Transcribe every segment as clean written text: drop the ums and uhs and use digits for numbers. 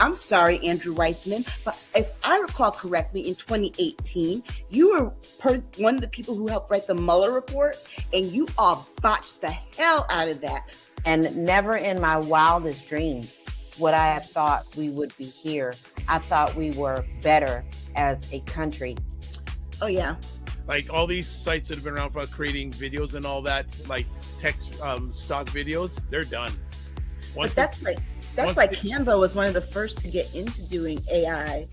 I'm sorry, Andrew Weissman, but if I recall correctly, in 2018, you were one of the people who helped write the Mueller report, and you all botched the hell out of that. And never in my wildest dreams would I have thought we would be here. I thought we were better as a country. Oh, yeah. Like all these sites that have been around for creating videos and all that, like text stock videos, they're done. But that's why Canva was one of the first to get into doing AI.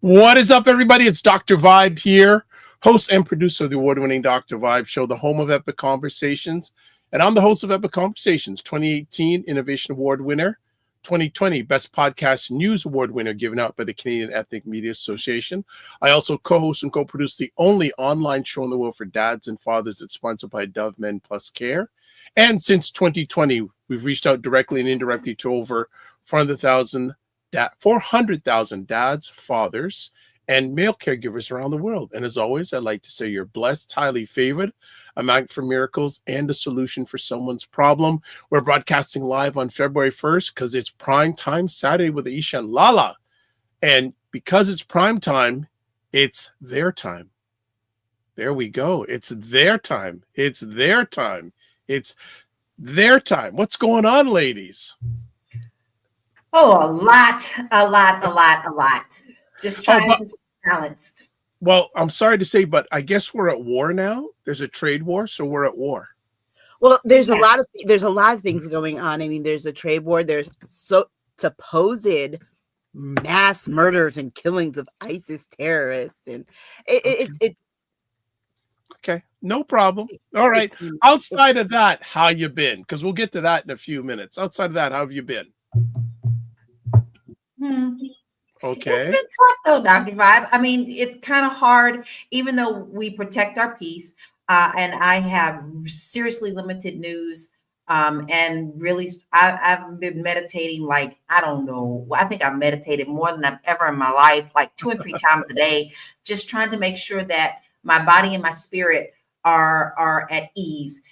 What is up, everybody? It's Dr. Vibe here, host and producer of the award-winning Dr. Vibe show, the home of Epic Conversations. And I'm the host of Epic Conversations, 2018 Innovation Award winner, 2020 Best Podcast News Award winner given out by the Canadian Ethnic Media Association. I also co-host and co-produce the only online show in the world for dads and fathers that's sponsored by Dove Men Plus Care. And since 2020, we've reached out directly and indirectly to over 400,000 dads, fathers, and male caregivers around the world. And as always, I'd like to say you're blessed, highly favored, a magnet for miracles, and a solution for someone's problem. We're broadcasting live on February 1st because it's Primetime Saturday with Aisha LaLa. And because it's Primetime, it's their time. There we go. It's their time. It's their time. It's their time. What's going on, ladies? Oh, a lot. Just trying to stay balanced. Well, I'm sorry to say, but I guess we're at war now. There's a trade war, so we're at war. Well, there's a lot of things going on. I mean, there's a trade war. There's supposed mass murders and killings of ISIS terrorists, and it's okay. No problem. All right. Outside of that, how you been? Because we'll get to that in a few minutes. Outside of that, how have you been? Okay. It's been tough though, Dr. Vibe. I mean, it's kind of hard, even though we protect our peace. And I have seriously limited news. And really, I've been meditating like, I don't know. I think I've meditated more than I've ever in my life, like 2 and 3 times a day, just trying to make sure that my body and my spirit are at ease.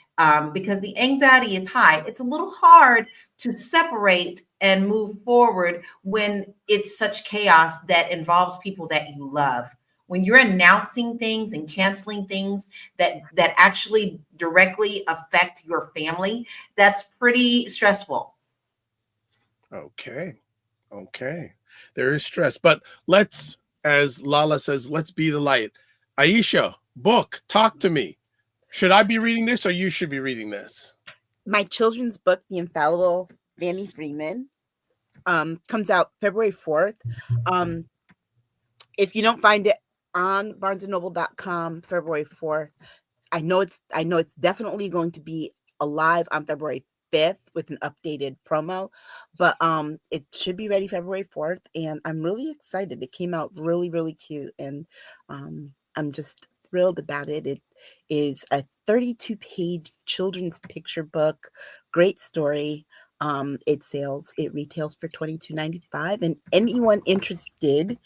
Because the anxiety is high. It's a little hard to separate and move forward when it's such chaos that involves people that you love. When you're announcing things and canceling things that actually directly affect your family, that's pretty stressful. Okay. There is stress, but let's, as Lala says, let's be the light. Aisha, book, talk to me. Should I be reading this or you should be reading this? My children's book, The Infallible Fanny Freeman, comes out February 4th. If you don't find it on barnesandnoble.com February 4th, I know it's definitely going to be alive on February 5th with an updated promo, but it should be ready February 4th, and I'm really excited. It came out really, really cute, and I'm just thrilled about it. It is a 32-page children's picture book. Great story. It retails for $22.95, and anyone interested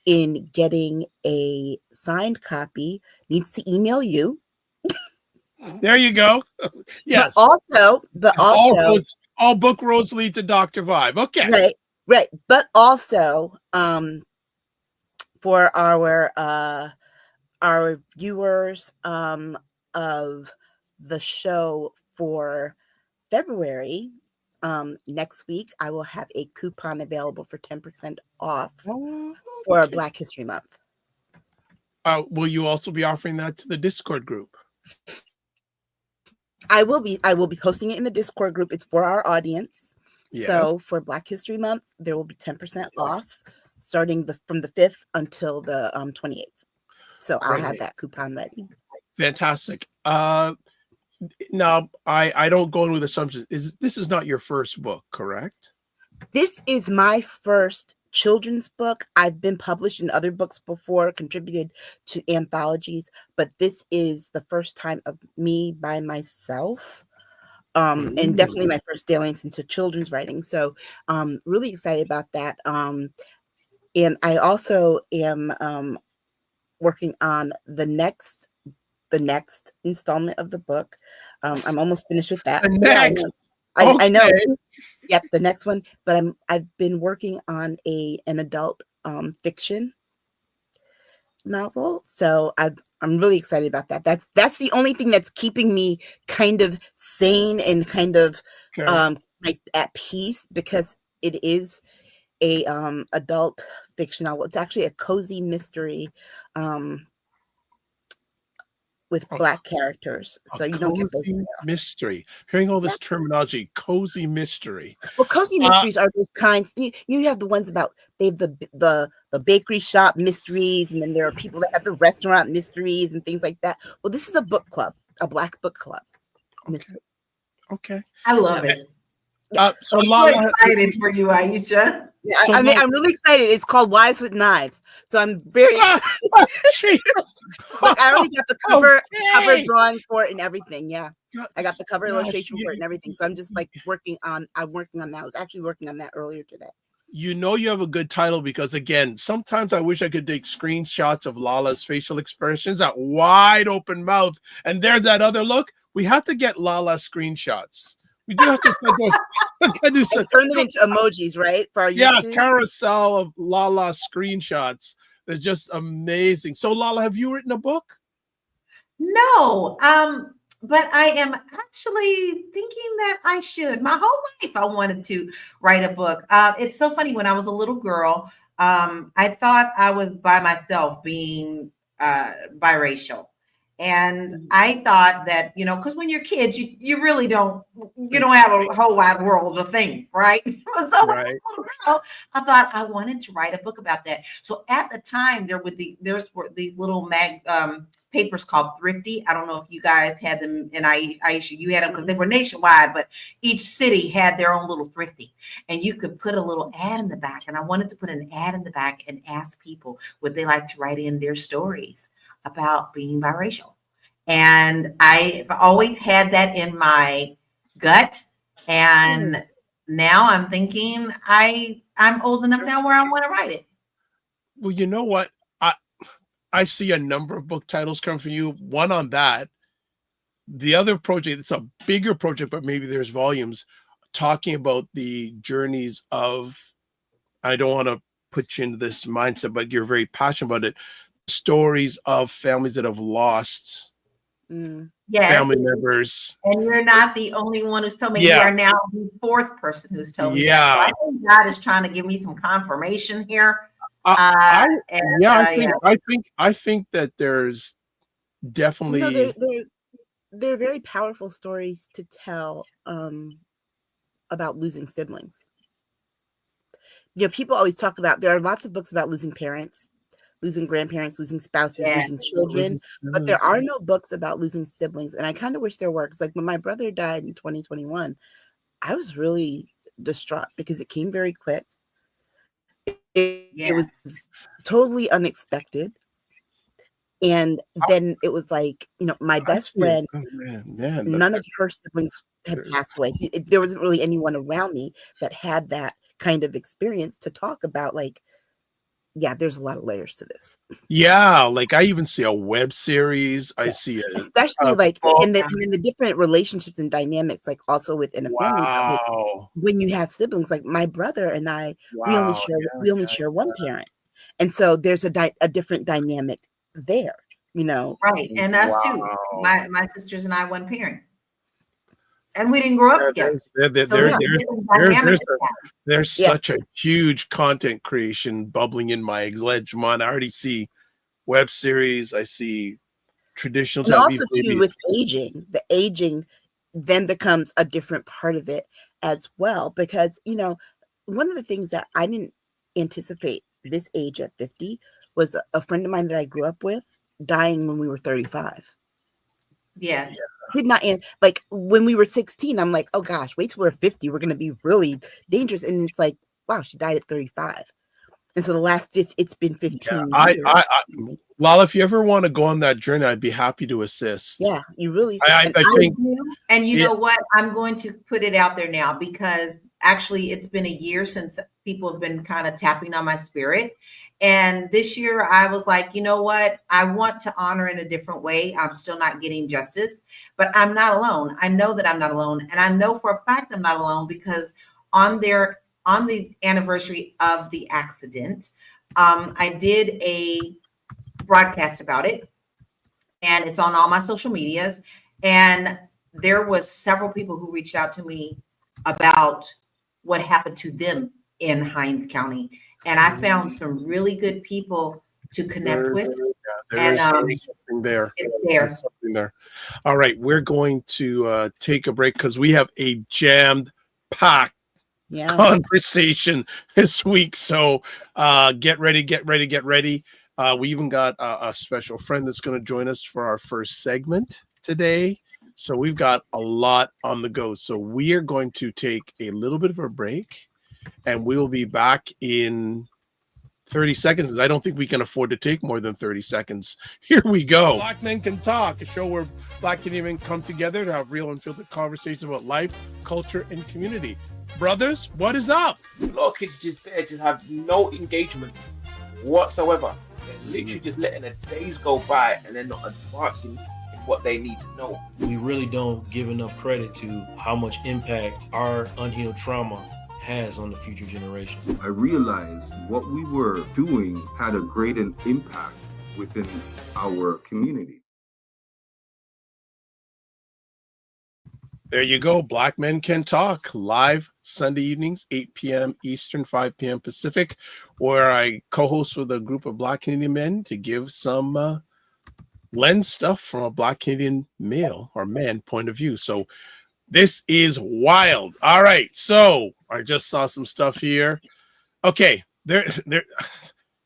in getting a signed copy needs to email you. There you go. Yes. But also, all book roads lead to Dr. Vibe. Okay. Right. But also, for our viewers of the show for February, next week, I will have a coupon available for 10% off for Black History Month. Will you also be offering that to the Discord group? I will be posting it in the Discord group. It's for our audience. Yeah. So for Black History Month, there will be 10% off starting from the 5th until the 28th. So I'll have that coupon ready. Fantastic. Now, I don't go in with assumptions. This is not your first book, correct? This is my first children's book. I've been published in other books before, contributed to anthologies, but this is the first time of me by myself. And definitely my first dalliance into children's writing. So really excited about that. And I also am working on the next installment of the book. I'm almost finished with that. I know. Okay. Yep, the next one. But I've been working on an adult fiction novel, so I'm really excited about that. That's the only thing that's keeping me kind of sane and kind of Okay. like at peace, because it is a adult fiction novel. It's actually a cozy mystery with A, Black characters, a so you don't get those. cozy mystery. Hearing all Yeah. this terminology, cozy mystery. Well, cozy mysteries are those kinds. You have the ones about they have the bakery shop mysteries, and then there are people that have the restaurant mysteries and things like that. Well, this is a book club, a Black book club mystery. Okay. I love it. So I'm so Lala, excited for you, Aisha. Yeah, So I mean, Lala- I'm really excited. It's called Wives with Knives, so I'm very excited. Jesus. Like, I already got the cover Okay. drawing for it and everything. Yeah, I got the cover Gosh, illustration for it and everything. So I'm just like I'm working on that. I was actually working on that earlier today. You know you have a good title, because again, sometimes I wish I could take screenshots of Lala's facial expressions, that wide open mouth, and there's that other look. We have to get Lala screenshots. We do have to do some, Turn them into emojis, right? For our YouTube. carousel of Lala screenshots. That's just amazing. So Lala, have you written a book? No, but I am actually thinking that I should. My whole life, I wanted to write a book. It's so funny. When I was a little girl, I thought I was by myself, being biracial. And I thought that, because when you're kids, you really don't have a whole wide world to think, right? So when I was Right. a little girl, I thought I wanted to write a book about that. So at the time, there were these little papers called Thrifty. I don't know if you guys had them, and Aisha, you had them, because they were nationwide, but each city had their own little Thrifty, and you could put a little ad in the back. And I wanted to put an ad in the back and ask people, would they like to write in their stories about being biracial? And I've always had that in my gut. And now I'm thinking I'm old enough now where I want to write it. Well, you know what? I see a number of book titles come from you. One on that. The other project, it's a bigger project, but maybe there's volumes talking about the journeys of, I don't want to put you into this mindset, but you're very passionate about it. Stories of families that have lost Yes. family members. And you're not the only one who's told me. Yeah. You are now the fourth person who's told me that. Yeah. So I think God is trying to give me some confirmation here. I think that there's definitely They're very powerful stories to tell about losing siblings. People always talk about, there are lots of books about losing parents, losing grandparents, losing spouses, losing children, but there are no books about losing siblings. And I kind of wish there were, because like when my brother died in 2021, I was really distraught because it came very quick. It was totally unexpected. And then it was like, my best friend, none of her siblings had passed away. So there wasn't really anyone around me that had that kind of experience to talk about. Like, yeah, there's a lot of layers to this. Yeah, like I even see a web series. I see especially like and then the different relationships and dynamics, like also within a family. Like, when you have siblings, like my brother and I, we only share one parent, and so there's a different dynamic there, Right, and us too. My sisters and I, one parent. And we didn't grow up together. There's such a huge content creation bubbling in my Edgemont. I already see web series. I see traditional. And also too, with aging, the aging then becomes a different part of it as well. Because, one of the things that I didn't anticipate this age at 50 was a friend of mine that I grew up with dying when we were 35. Yes. Did not end, like when we were 16, I'm like, oh gosh, wait till we're 50, we're gonna be really dangerous. And it's like, wow, she died at 35. And so it's been 15 years. Lala, if you ever want to go on that journey, I'd be happy to assist. Yeah, you really I think. And you know what? I'm going to put it out there now, because actually it's been a year since people have been kind of tapping on my spirit. And this year I was like, you know what? I want to honor in a different way. I'm still not getting justice, but I'm not alone. I know that I'm not alone. And I know for a fact I'm not alone because on the anniversary of the accident, I did a broadcast about it, and it's on all my social medias. And there was several people who reached out to me about what happened to them in Hinds County. And I found some really good people to connect with. There's And something there. it's there. There's something there. All right, we're going to take a break because we have a jammed-packed conversation this week. So get ready. We even got a special friend that's going to join us for our first segment today. So we've got a lot on the go. So we are going to take a little bit of a break, and we will be back in 30 seconds. I don't think we can afford to take more than 30 seconds. Here we go. Black Men Can Talk, a show where Black Canadian men come together to have real and filtered conversations about life, culture, and community. Brothers, what is up? A lot of kids just there just have no engagement whatsoever. They're literally just letting the days go by and they're not advancing in what they need to know. We really don't give enough credit to how much impact our unhealed trauma has on the future generations. I realized what we were doing had a great impact within our community. There you go. Black Men Can Talk, live Sunday evenings, 8 p.m. Eastern, 5 p.m. Pacific, where I co-host with a group of Black Canadian men to give some lens stuff from a Black Canadian male or man point of view. So this is wild. All right. So I just saw some stuff here. Okay. There.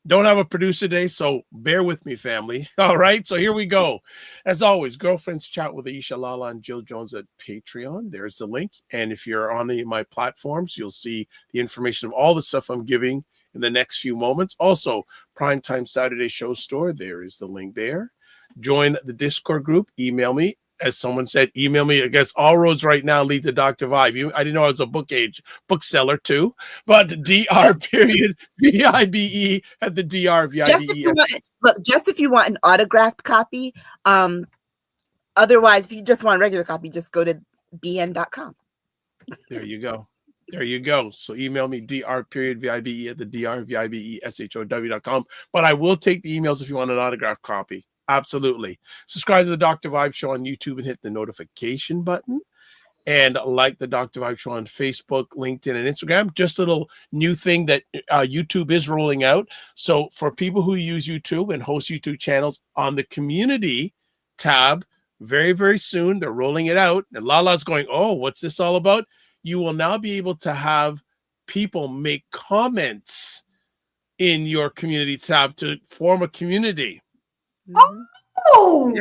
Don't have a producer today, so bear with me, family. All right, so here we go. As always, Girlfriends Chat with Aisha LaLa and Jill Jones at Patreon. There's the link. And if you're on my platforms, you'll see the information of all the stuff I'm giving in the next few moments. Also, Primetime Saturday Show Store. There is the link there. Join the Discord group. Email me. As someone said, email me. I guess all roads right now lead to Dr. Vibe. I didn't know I was a bookseller too, but DR.VIBE at the DR.VIBE. Just if you want an autographed copy. Otherwise, if you just want a regular copy, just go to bn.com. There you go. There you go. So email me DR.VIBE at the DR.VIBESHOW.com. But I will take the emails if you want an autographed copy. Absolutely. Subscribe to the Dr. Vibe Show on YouTube and hit the notification button. And like the Dr. Vibe Show on Facebook, LinkedIn, and Instagram. Just a little new thing that YouTube is rolling out. So for people who use YouTube and host YouTube channels, on the community tab, very, very soon, they're rolling it out. And Lala's going, oh, what's this all about? You will now be able to have people make comments in your community tab to form a community. Oh,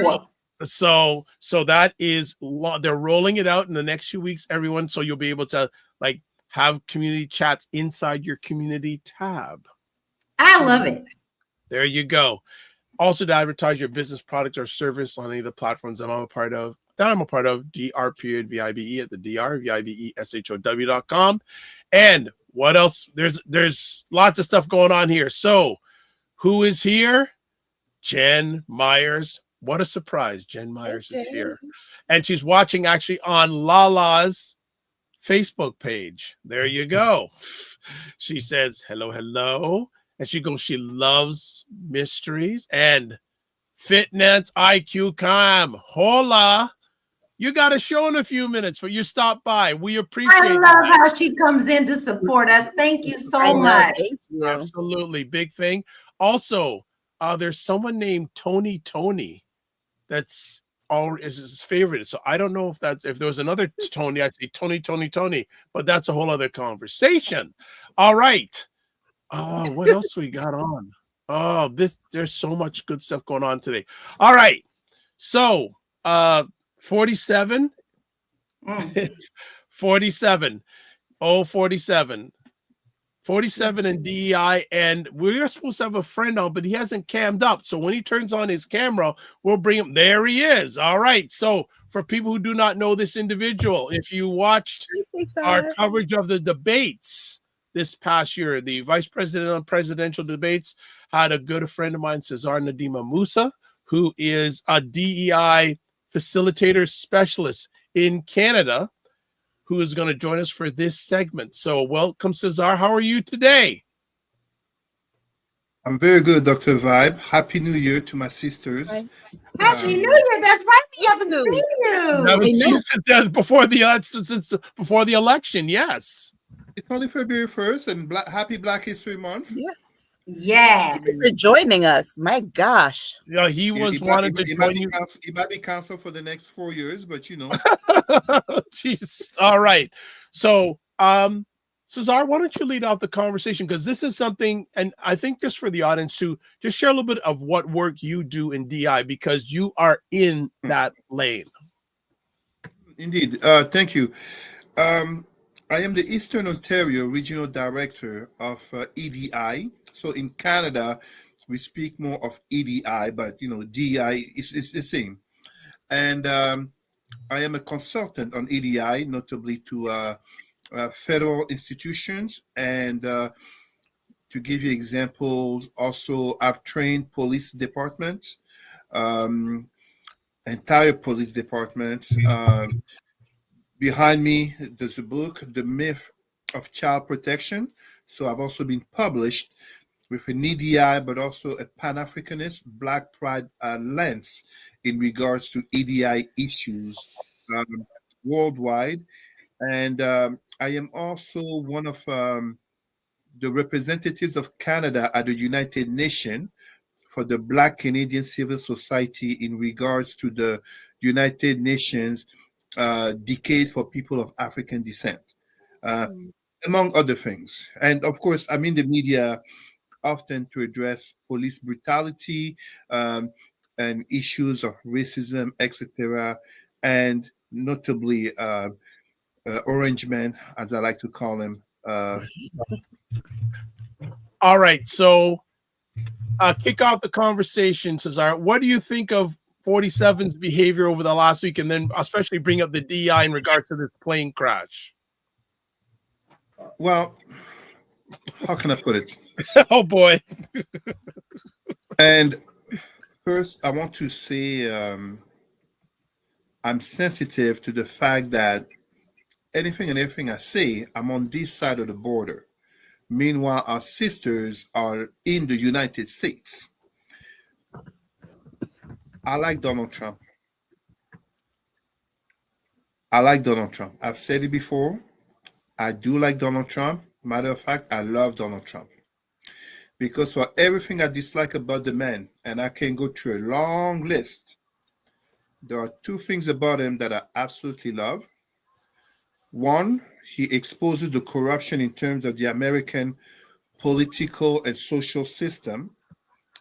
so that is, they're rolling it out in the next few weeks, everyone. So you'll be able to like have community chats inside your community tab. I love it. There you go. Also to advertise your business product or service on any of the platforms that I'm a part of, DR.VIBE at the DR.VIBESHOW.com. And what else? There's lots of stuff going on here. So who is here? Jen Myers. What a surprise. Jen Myers is here. And she's watching actually on Lala's Facebook page. There you go. She says, hello, hello. And she goes, she loves mysteries and fitness IQ Cam. Hola. You got a show in a few minutes, but you stopped by. We appreciate it. I love how she comes in to support us. Thank you so much. Thank you. Absolutely. Big thing. Also, there's someone named Tony that's is his favorite. So I don't know if there was another Tony, I'd say Tony, but that's a whole other conversation. All right. What else we got on? There's so much good stuff going on today. All right. So 47. 47. 47 and DEI, and we're supposed to have a friend on, but he hasn't cammed up. So when he turns on his camera, we'll bring him. There he is. All right. So for people who do not know this individual, if you watched our coverage of the debates this past year. The vice president on presidential debates had a good friend of mine, Cesar Nadima Musa, who is a DEI facilitator specialist in Canada, who is going to join us for this segment. So welcome, Cesar. How are you today? I'm very good, Dr. Vibe. Happy New Year to my sisters. Hi. Happy New Year. That's right. We haven't You. seen I haven't you. seen you since before the election. Yes. It's only February 1st, and happy Black History Month. Yes. Yes. Thank you for joining us. My gosh. Yeah, he was wanting to join you. He might be canceled for the next 4 years, but you know. Jeez. All right. So, Cesar, why don't you lead off the conversation? Because this is something, and I think just for the audience to just share a little bit of what work you do in DI, because you are in that lane. Indeed. Thank you. I am the Eastern Ontario Regional Director of EDI. So in Canada, we speak more of EDI, but you know, DI is the same. And I am a consultant on EDI, notably to federal institutions. And to give you examples, also I've trained police departments, entire police departments. Behind me, there's a book, The Myth of Child Protection. So I've also been published with an EDI, but also a Pan-Africanist Black Pride lens in regards to EDI issues worldwide. And I am also one of the representatives of Canada at the United Nations for the Black Canadian Civil Society in regards to the United Nations Decade for People of African Descent, among other things. And of course, I'm in the media often to address police brutality and issues of racism, etc., and notably Orange Men, as I like to call them. All right, so kick off the conversation, Cesar. What do you think of 47's behavior over the last week, and then especially bring up the DI in regard to this plane crash? Well, how can I put it? Oh boy. And first, I want to say I'm sensitive to the fact that anything and everything I say, I'm on this side of the border. Meanwhile, our sisters are in the United States. I like Donald Trump. I like Donald Trump. I've said it before. I do like Donald Trump. Matter of fact, I love Donald Trump. Because for everything I dislike about the man, and I can go through a long list, there are two things about him that I absolutely love. One, he exposes the corruption in terms of the American political and social system.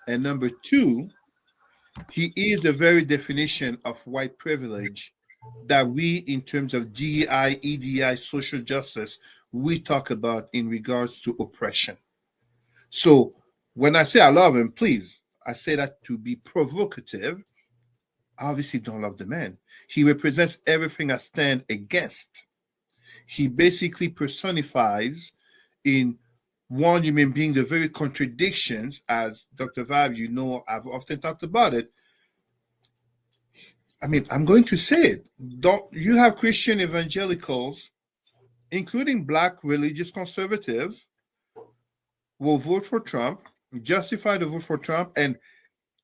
And number two, he is the very definition of white privilege that we, in terms of DEI, EDI, social justice, we talk about in regards to oppression. So when I say I love him, please, I say that to be provocative. I obviously don't love the man. He represents everything I stand against. He basically personifies in one human being the very contradictions, as Dr. Vibe, you know, I've often talked about it. I mean, I'm going to say it. Don't you have Christian evangelicals, including Black religious conservatives, will vote for Trump, justify the vote for Trump, and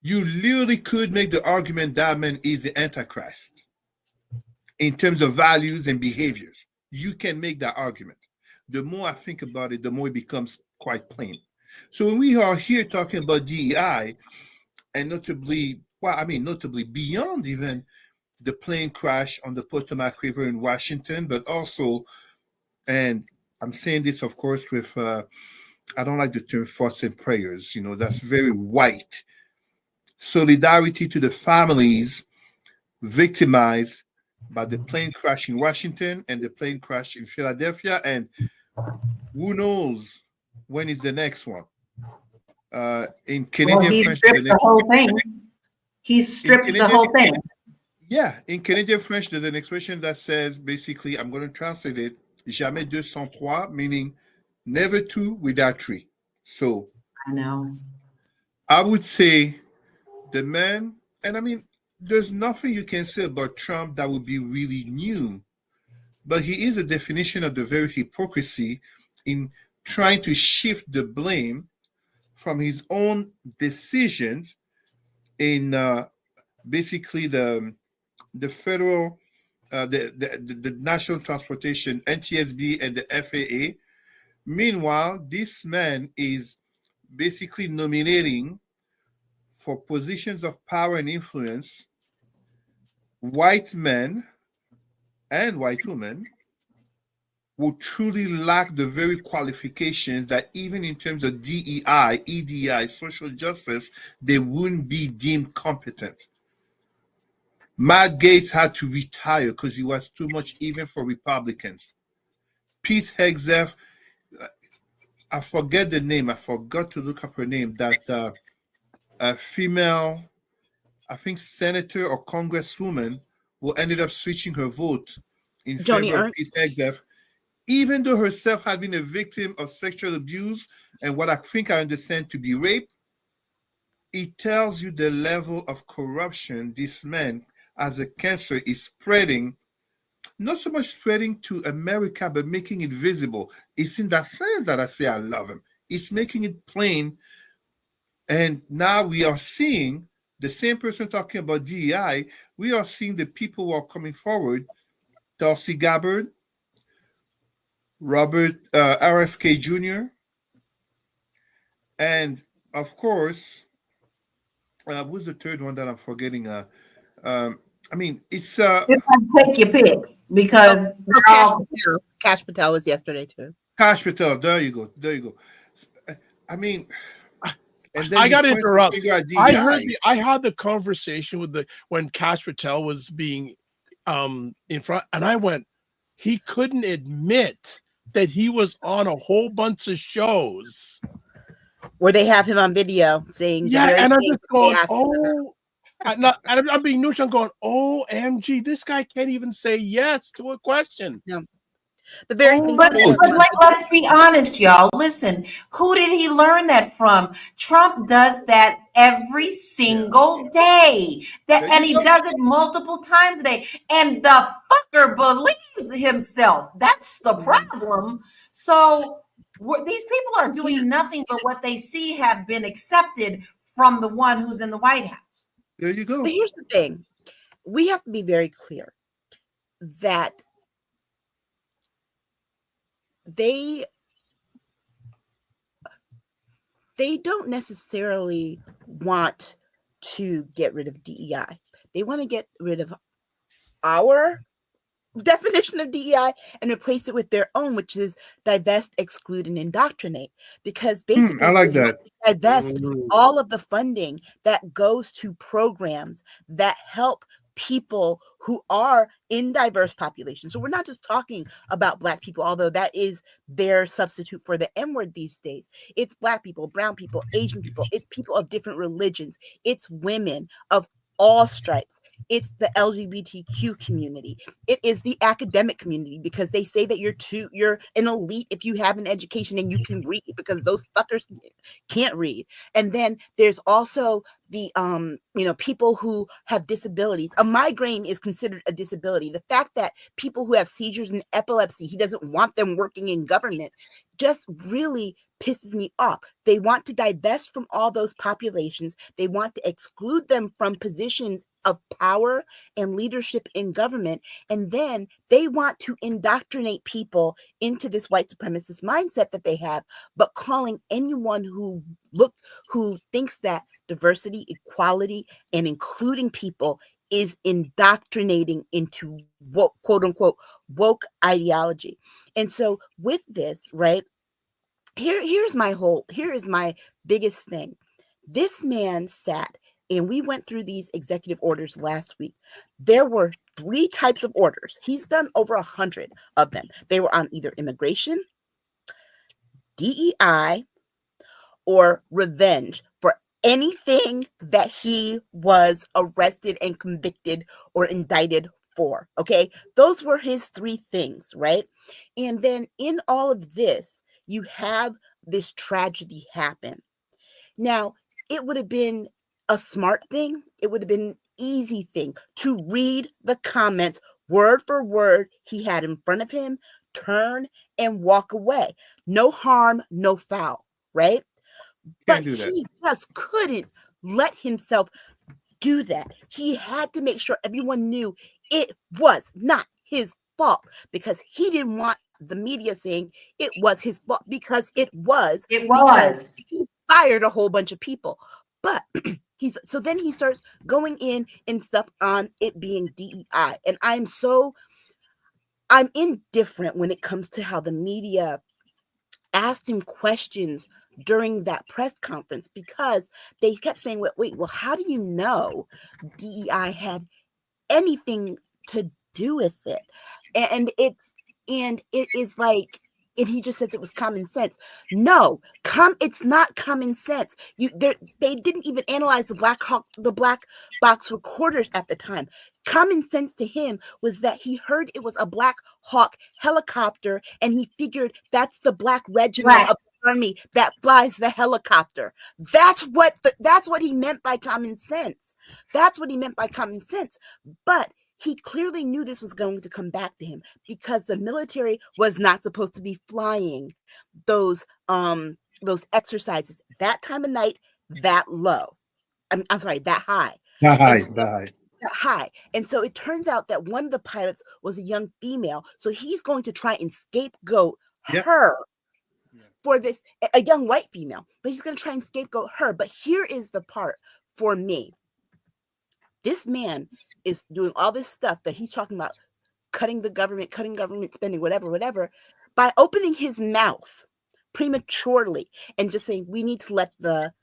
you literally could make the argument that man is the Antichrist in terms of values and behaviors. You can make that argument. The more I think about it, the more it becomes quite plain. So when we are here talking about DEI, and notably beyond even the plane crash on the Potomac River in Washington, but also, and I'm saying this, of course, with, I don't like the term thoughts and prayers, you know, that's very white. Solidarity to the families victimized by the plane crash in Washington and the plane crash in Philadelphia, and who knows when is the next one. In Canadian French, the whole thing. He's stripped the whole thing. Yeah, in Canadian French, there's an expression that says, basically, I'm going to translate it, jamais 203, meaning Never two without three. So I know. I would say the man, and I mean, there's nothing you can say about Trump that would be really new, but he is a definition of the very hypocrisy in trying to shift the blame from his own decisions in basically the federal, the National Transportation, NTSB, and the FAA. Meanwhile, this man is basically nominating for positions of power and influence white men and white women who truly lack the very qualifications that even in terms of DEI, EDI, social justice, they wouldn't be deemed competent. Matt Gaetz had to retire because he was too much even for Republicans. Pete Hegseth, I forget the name. I forgot to look up her name. That a female, I think, senator or congresswoman who ended up switching her vote in Joni favor of Ernst. Pete Hegseth, even though herself had been a victim of sexual abuse and what I think I understand to be rape. It tells you the level of corruption this man, as a cancer, is spreading. Not so much spreading to America, but making it visible. It's in that sense that I say I love him. It's making it plain. And now we are seeing the same person talking about DEI. We are seeing the people who are coming forward. Tulsi Gabbard, Robert RFK Jr., and of course, who's the third one that I'm forgetting? I mean, it's You can take your pick because Cash Patel was yesterday too. Kash Patel. There you go. There you go. I mean, and then I got to he points the interrupt. finger at I had the conversation with when Kash Patel was being in front, and I went, he couldn't admit that he was on a whole bunch of shows Where they have him on video saying, the yeah, very and I'm things just that they going, asked him about. oh, I'm being neutral. I'm going, OMG, this guy can't even say yes to a question. No. The very things But, they let's be honest, y'all. Listen, who did he learn that from? Trump does that every single day. And he does it multiple times a day. And the fucker believes himself. That's the problem. So these people are doing nothing but what they see have been accepted from the one who's in the White House. There you go. But here's the thing. We have to be very clear that they don't necessarily want to get rid of DEI. They want to get rid of our definition of DEI and replace it with their own, which is divest, exclude, and indoctrinate. Because basically, I like that. Divest all of the funding that goes to programs that help people who are in diverse populations. So we're not just talking about Black people, although that is their substitute for the N word these days. It's Black people, brown people, Asian people. It's people of different religions. It's women of all stripes. It's the LGBTQ community. It is the academic community, because they say that you're an elite if you have an education and you can read, because those fuckers can't read. And then there's also the people who have disabilities. A migraine is considered a disability. The fact that people who have seizures and epilepsy, he doesn't want them working in government, just really pisses me off. They want to divest from all those populations. They want to exclude them from positions of power and leadership in government. And then they want to indoctrinate people into this white supremacist mindset that they have, but calling anyone who thinks that diversity, equality, and including people is indoctrinating into woke, quote unquote, woke ideology. And so with this, right, here is my biggest thing. This man sat, and we went through these executive orders last week. There were 3 types of orders. He's done over 100 of them. They were on either immigration, DEI, or revenge for anything that he was arrested and convicted or indicted for. Okay, those were his 3 things, right? And then in all of this, you have this tragedy happen. Now, it would have been a smart thing. It would have been an easy thing to read the comments word for word he had in front of him, turn and walk away. No harm, no foul, right? But Can't do that. he just couldn't let himself do that. He had to make sure everyone knew it was not his fault, because he didn't want the media saying it was his fault, because it was. It Because was. he fired a whole bunch of people. But then he starts going in and stuff on it being DEI. And I'm indifferent when it comes to how the media asked him questions during that press conference, because they kept saying, wait, well, how do you know DEI had anything to do with it? And it is like, and he just says it was common sense. No, it's not common sense. They didn't even analyze the black box recorders at the time. Common sense to him was that he heard it was a Black Hawk helicopter, and he figured that's the Black regiment Right. of the Army that flies the helicopter. That's what he meant by common sense. That's what he meant by common sense. But he clearly knew this was going to come back to him, because the military was not supposed to be flying those exercises that time of night, that low. I'm sorry, that high. That high, And so- that high. that high. And so it turns out that one of the pilots was a young female. So he's going to try and scapegoat Yep. her Yeah. for this, a young white female, but he's going to try and scapegoat her. But here is the part for me. This man is doing all this stuff that he's talking about, cutting government spending, whatever, by opening his mouth prematurely and just saying, we need to let the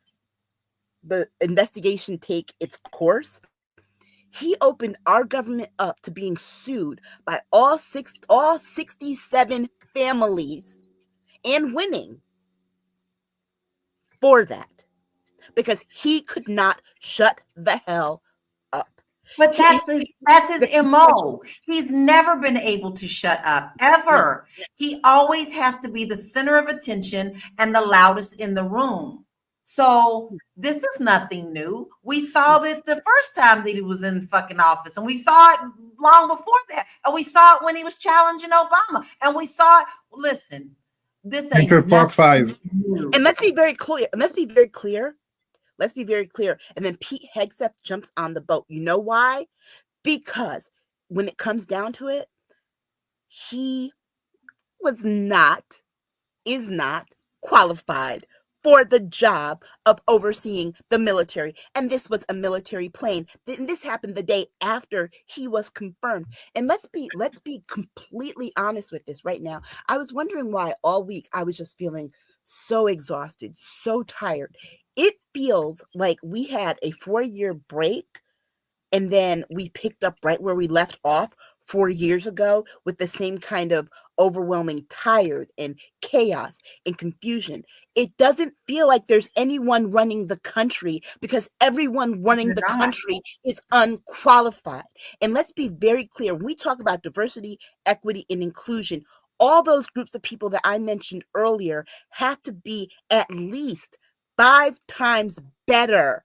investigation take its course. He opened our government up to being sued by all 67 families and winning for that, because he could not shut the hell up. But that's his MO. He's never been able to shut up, ever. He always has to be the center of attention and the loudest in the room. So this is nothing new. We saw it the first time that he was in fucking office, and we saw it long before that, and we saw it when he was challenging Obama, and we saw it. Listen, this ain't Enter part nothing 5. new. And let's be very clear. And then Pete Hegseth jumps on the boat. You know why? Because when it comes down to it, he is not qualified for the job of overseeing the military. And this was a military plane. This happened the day after he was confirmed. And let's be completely honest with this right now. I was wondering why all week I was just feeling so exhausted, so tired. It feels like we had a 4-year break, and then we picked up right where we left off 4 years ago with the same kind of overwhelming tired and chaos and confusion. It doesn't feel like there's anyone running the country, because everyone running the country is unqualified. And let's be very clear, when we talk about diversity, equity, and inclusion, all those groups of people that I mentioned earlier have to be at least 5 times better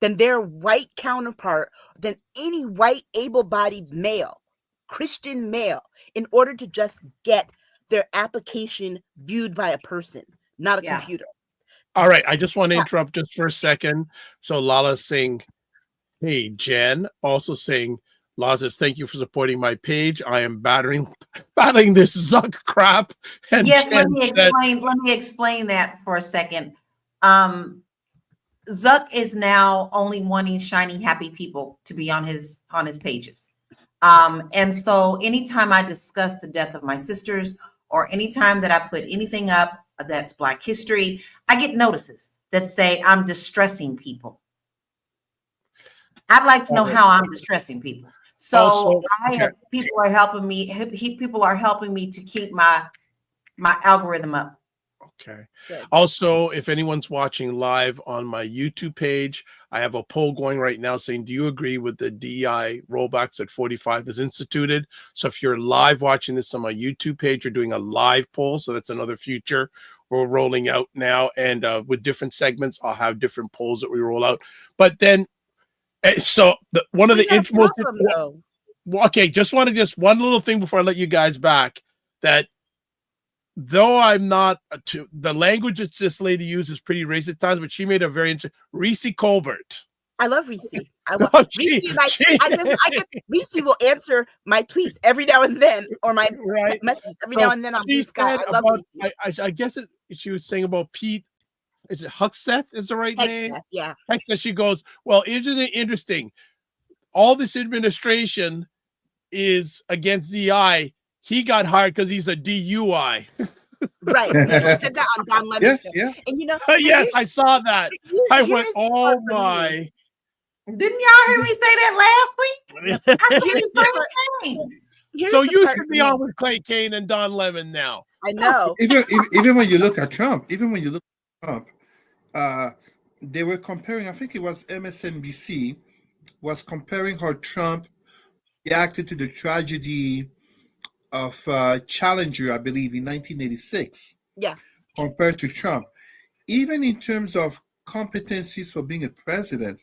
than their white counterpart, than any white able-bodied male, Christian male, in order to just get their application viewed by a person, not a computer. All right, I just want to interrupt just for a second. So Lala's saying, hey, Jen, also saying, Lala says, thank you for supporting my page. I am battling this Zuck crap. And Yes, Jen let me explain that for a second. Zuck is now only wanting shiny, happy people to be on his pages. And so anytime I discuss the death of my sisters, or anytime that I put anything up that's Black history, I get notices that say I'm distressing people. I'd like to know how I'm distressing people. So Also, people are helping me. People are helping me to keep my algorithm up. Okay. Good. Also, if anyone's watching live on my YouTube page, I have a poll going right now saying, do you agree with the DEI rollbacks that 45 is instituted? So if you're live watching this on my YouTube page, you're doing a live poll. So that's another future we're rolling out now, and with different segments, I'll have different polls that we roll out. But then, so one of We the got most problem, though. okay, just one little thing before I let you guys back, that though I'm not the language that this lady uses is pretty racist at times, but she made a very interesting Reese Colbert. I love Reese. I love she, Reese. Reese will answer my tweets every now and then, or my right messages every so now and then on Blue Sky. I love about, Reese. I guess she was saying about Pete. Is it Huckseth is the right name? Yeah. Huckseth. She goes, well, interesting. All this administration is against DI. He got hired because he's a DUI. Right. Yeah, she said that on Don Lemon's show. Yeah. And yes, I saw that. I went, oh my. Didn't y'all hear me say that last week? I said the same thing. So you should be on with Clay Kane and Don Lemon now. I know. Even when you look at Trump, they were comparing, I think it was MSNBC, was comparing how Trump reacted to the tragedy of Challenger, I believe, in 1986. Yeah. Compared to Trump. Even in terms of competencies for being a president,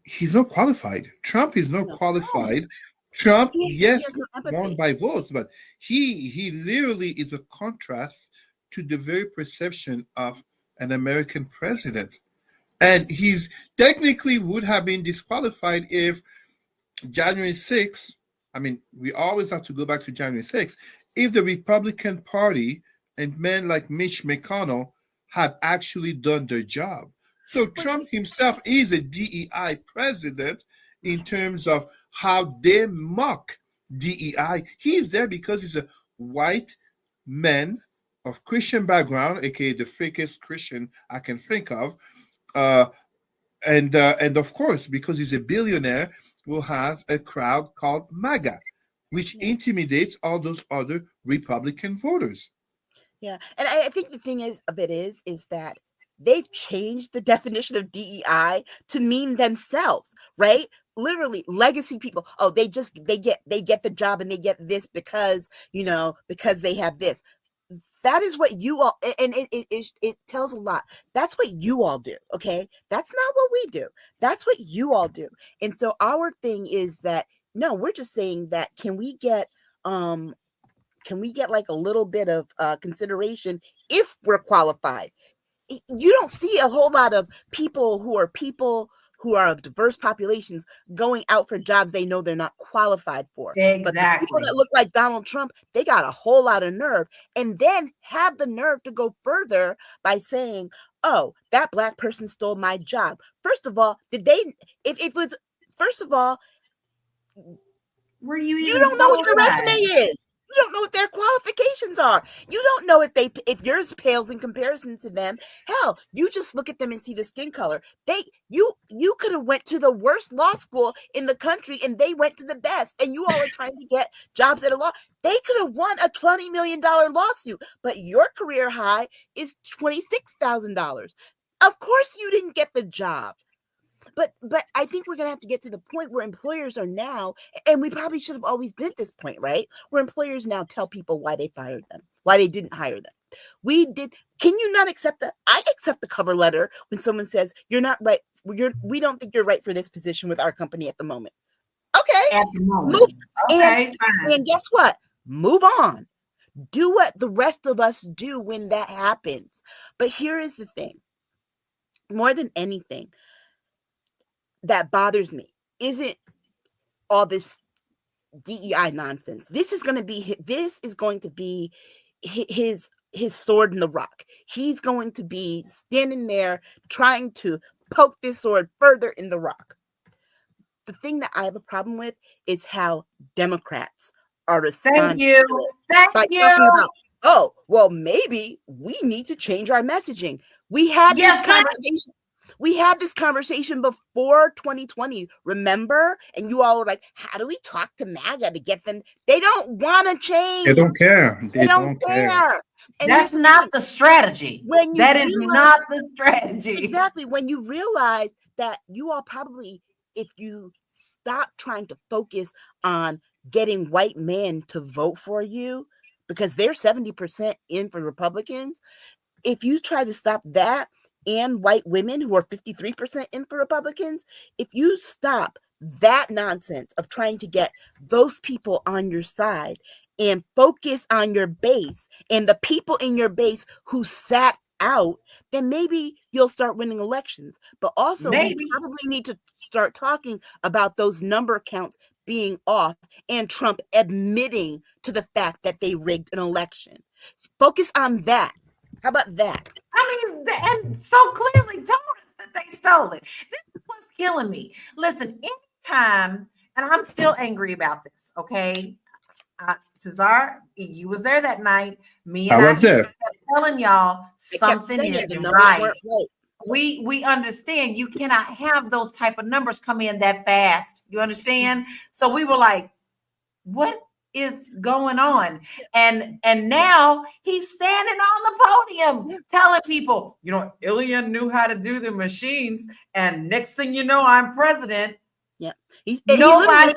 he's not qualified. Trump is not qualified. Trump, yes, won by votes, but he literally is a contrast to the very perception of an American president. And he's technically would have been disqualified if January 6th, I mean, we always have to go back to January 6th, if the Republican Party and men like Mitch McConnell had actually done their job. So Trump himself is a DEI president in terms of how they mock DEI. He's there because he's a white man of Christian background, aka the fakest Christian I can think of, and of course because he's a billionaire who has a crowd called MAGA, which intimidates all those other Republican voters. Yeah, and I think the thing is that they've changed the definition of DEI to mean themselves, right? Literally, legacy people. Oh, they get the job and they get this because they have this. That is what you all, and it tells a lot. That's what you all do, okay? That's not what we do. That's what you all do. And so our thing is that no, we're just saying that can we get like a little bit of consideration if we're qualified? You don't see a whole lot of people who are of diverse populations going out for jobs they know they're not qualified for. Exactly. But the people that look like Donald Trump, they got a whole lot of nerve, and then have the nerve to go further by saying, "Oh, that black person stole my job." First of all, were you you don't know what your resume is. You don't know what their qualifications are. You don't know if yours pales in comparison to them. Hell, you just look at them and see the skin color. You could have went to the worst law school in the country and they went to the best. And you all are trying to get jobs at a law. They could have won a $20 million lawsuit, but your career high is $26,000. Of course, you didn't get the job. But I think we're going to have to get to the point where employers are now, and we probably should have always been at this point, right? Where employers now tell people why they fired them, why they didn't hire them. We did. Can you not accept that? I accept the cover letter when someone says, "You're not right. We don't think you're right for this position with our company at the moment." Okay. At the moment. And guess what? Move on. Do what the rest of us do when that happens. But here is the thing. More than anything that bothers me isn't all this DEI nonsense. This is going to be his sword in the rock. He's going to be standing there trying to poke this sword further in the rock. The thing that I have a problem with is how Democrats are responding. Thank you. Oh, well, maybe we need to change our messaging. We had this conversation. We had this conversation before 2020, remember? And you all were like, how do we talk to MAGA to get them? They don't want to change. They don't care. They don't care. And that's not the strategy. That is not the strategy. Exactly. When you realize that you all probably, if you stop trying to focus on getting white men to vote for you, because they're 70% in for Republicans. If you try to stop that, and white women who are 53% in for Republicans, if you stop that nonsense of trying to get those people on your side and focus on your base and the people in your base who sat out, then maybe you'll start winning elections. But also, we probably need to start talking about those number counts being off and Trump admitting to the fact that they rigged an election. Focus on that. How about that? I mean, and so clearly told us that they stole it. This is what's killing me. Listen, anytime, and I'm still angry about this, okay? Cesar, you was there that night. Me and I was there. kept telling y'all something isn't right. We understand you cannot have those type of numbers come in that fast. You understand? So we were like, what is going on? And now he's standing on the podium telling people, you know, Ilya knew how to do the machines, and next thing you know, I'm president. Yeah, nobody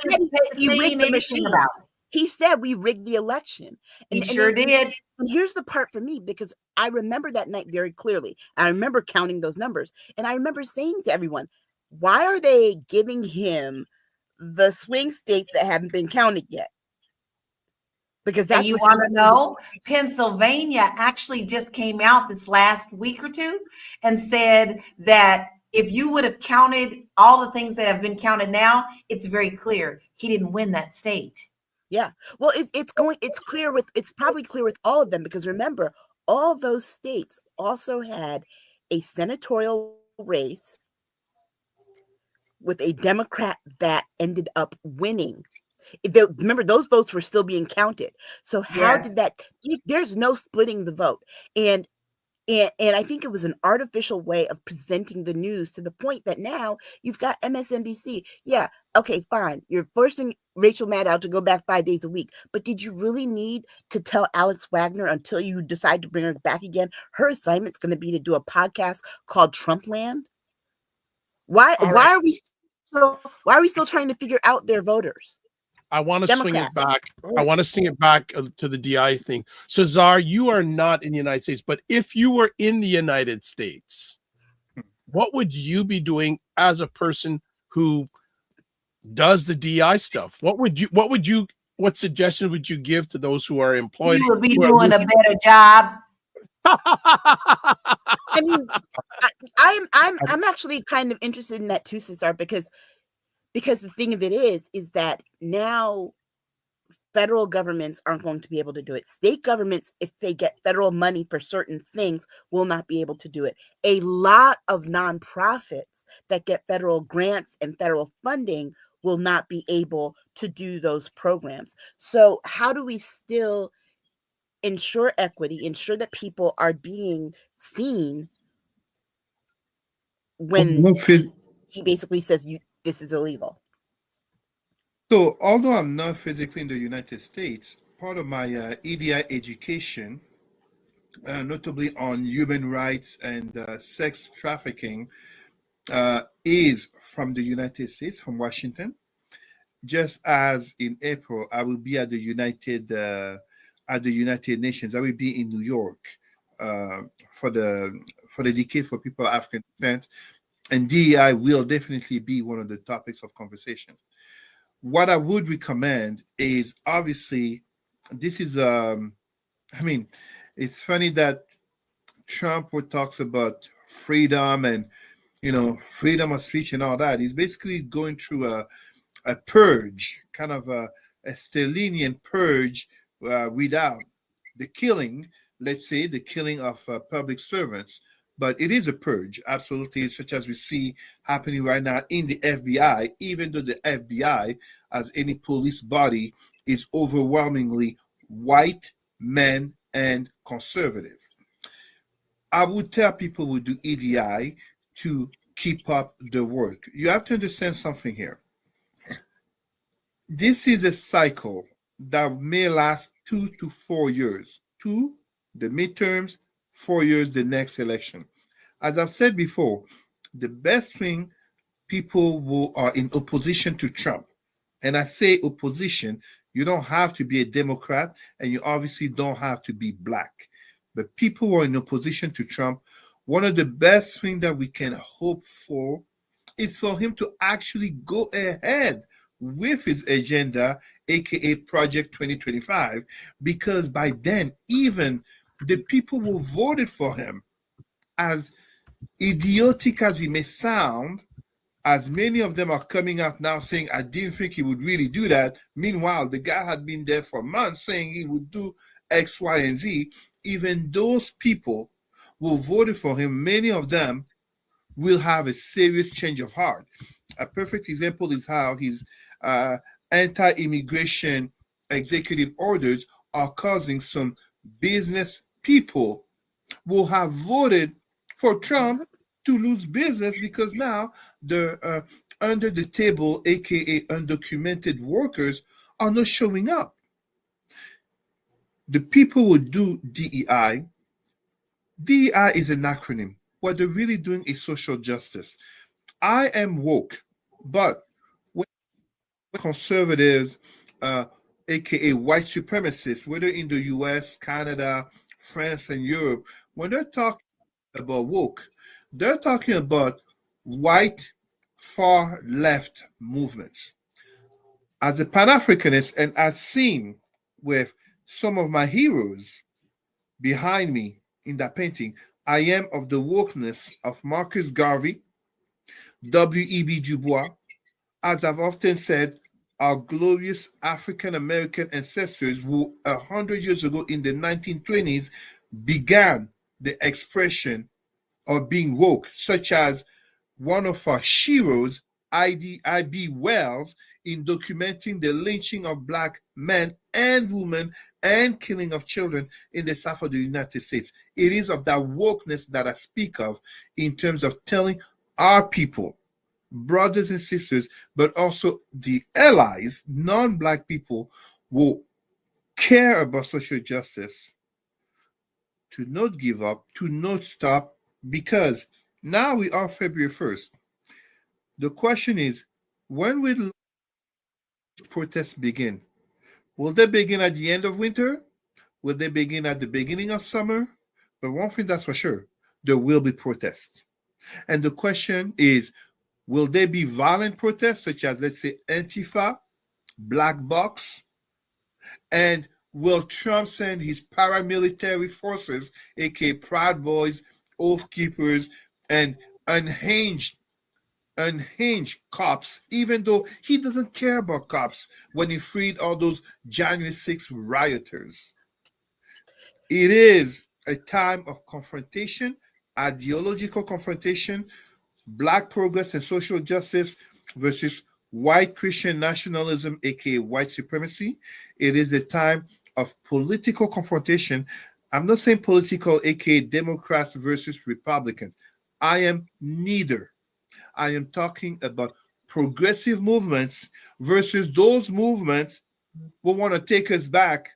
he rigged the machine. About it. He said we rigged the election. And he sure did. And here's the part for me, because I remember that night very clearly. I remember counting those numbers, and I remember saying to everyone, why are they giving him the swing states that haven't been counted yet? Because that's, you want to know, Pennsylvania actually just came out this last week or two and said that if you would have counted all the things that have been counted now, it's very clear he didn't win that state. Yeah, well, it's probably clear with all of them, because remember, all those states also had a senatorial race with a Democrat that ended up winning. Remember, those votes were still being counted. So how did that? There's no splitting the vote, and I think it was an artificial way of presenting the news, to the point that now you've got MSNBC. Yeah, okay, fine. You're forcing Rachel Maddow to go back 5 days a week, but did you really need to tell Alex Wagner, until you decide to bring her back again, her assignment's going to be to do a podcast called Trumpland? Why are we still trying to figure out their voters? I want to swing it back. I want to swing it back to the DI thing. Cesar, you are not in the United States, but if you were in the United States, what would you be doing as a person who does the DI stuff? What suggestion would you give to those who are employed? You would be doing a better job. I mean, I'm actually kind of interested in that too, Cesar, because the thing of it is that now federal governments aren't going to be able to do it. State governments, if they get federal money for certain things, will not be able to do it. A lot of nonprofits that get federal grants and federal funding will not be able to do those programs. So how do we still ensure equity, ensure that people are being seen when he basically says this is illegal? So, although I'm not physically in the United States, part of my EDI education, notably on human rights and sex trafficking, is from the United States, from Washington. Just as in April, I will be at the United Nations. I will be in New York for the Decade for People of African Descent, and DEI will definitely be one of the topics of conversation. What I would recommend is, obviously, this is, it's funny that Trump talks about freedom and, freedom of speech and all that. He's basically going through a purge, kind of a Stalinian purge without the killing, let's say, the killing of public servants. But it is a purge, absolutely, such as we see happening right now in the FBI, even though the FBI, as any police body, is overwhelmingly white, men, and conservative. I would tell people who do EDI to keep up the work. You have to understand something here. This is a cycle that may last 2 to 4 years. 2, the midterms, 4 years, the next election. As I've said before, the best thing, people who are in opposition to Trump, and I say opposition You don't have to be a Democrat, and you obviously don't have to be black. But people who are in opposition to Trump, one of the best things that we can hope for is for him to actually go ahead with his agenda, aka Project 2025, because by then, even the people who voted for him, as idiotic as he may sound, as many of them are coming out now saying, I didn't think he would really do that. Meanwhile, the guy had been there for months saying he would do X, Y, and Z. Even those people who voted for him, many of them will have a serious change of heart. A perfect example is how his anti-immigration executive orders are causing some business people who have voted for Trump to lose business because now the under the table, aka undocumented workers, are not showing up. The people who do DEI, DEI is an acronym. What they're really doing is social justice. I am woke, but when conservatives, aka white supremacists, whether in the US, Canada, France, and Europe, when they're talking about woke, they're talking about white far left movements. As a Pan Africanist, and as seen with some of my heroes behind me in that painting, I am of the wokeness of Marcus Garvey, W.E.B. Du Bois. As I've often said, our glorious African American ancestors who 100 years ago in the 1920s began the expression of being woke, such as one of our heroes, I.B. Wells, in documenting the lynching of black men and women and killing of children in the South of the United States. It is of that wokeness that I speak of in terms of telling our people, brothers and sisters, but also the allies, non-black people who care about social justice, to not give up, to not stop, because now we are February 1st. The question is, when will protests begin? Will they begin at the end of winter? Will they begin at the beginning of summer? But one thing that's for sure, there will be protests. And the question is, will they be violent protests, such as, let's say, Antifa, Black Box? And will Trump send his paramilitary forces, aka Proud Boys, Oath Keepers, and unhinged cops, even though he doesn't care about cops when he freed all those January 6th rioters? It is a time of confrontation, ideological confrontation, black progress and social justice versus white Christian nationalism, aka white supremacy. It is a time of political confrontation. I'm not saying political, aka Democrats versus Republicans. I am neither. I am talking about progressive movements versus those movements who want to take us back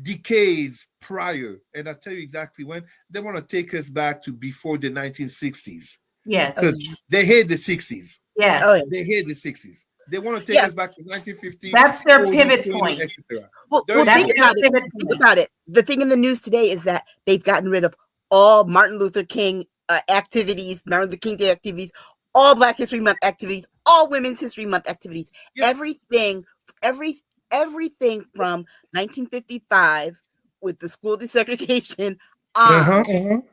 decades prior. And I'll tell you exactly when. They want to take us back to before the 1960s. Yes. Because they hate the 60s. Yes. Oh, yeah. They hate the 60s. They want to take Yeah. us back to 1950. That's their 40, pivot 20, point. etc. Well, There That's you think go. about their it. pivot Think point. about it. The thing in the news today is that they've gotten rid of all Martin Luther King activities, Martin Luther King Day activities, all Black History Month activities, all Women's History Month activities. Yeah. Everything from 1955 with the school desegregation on.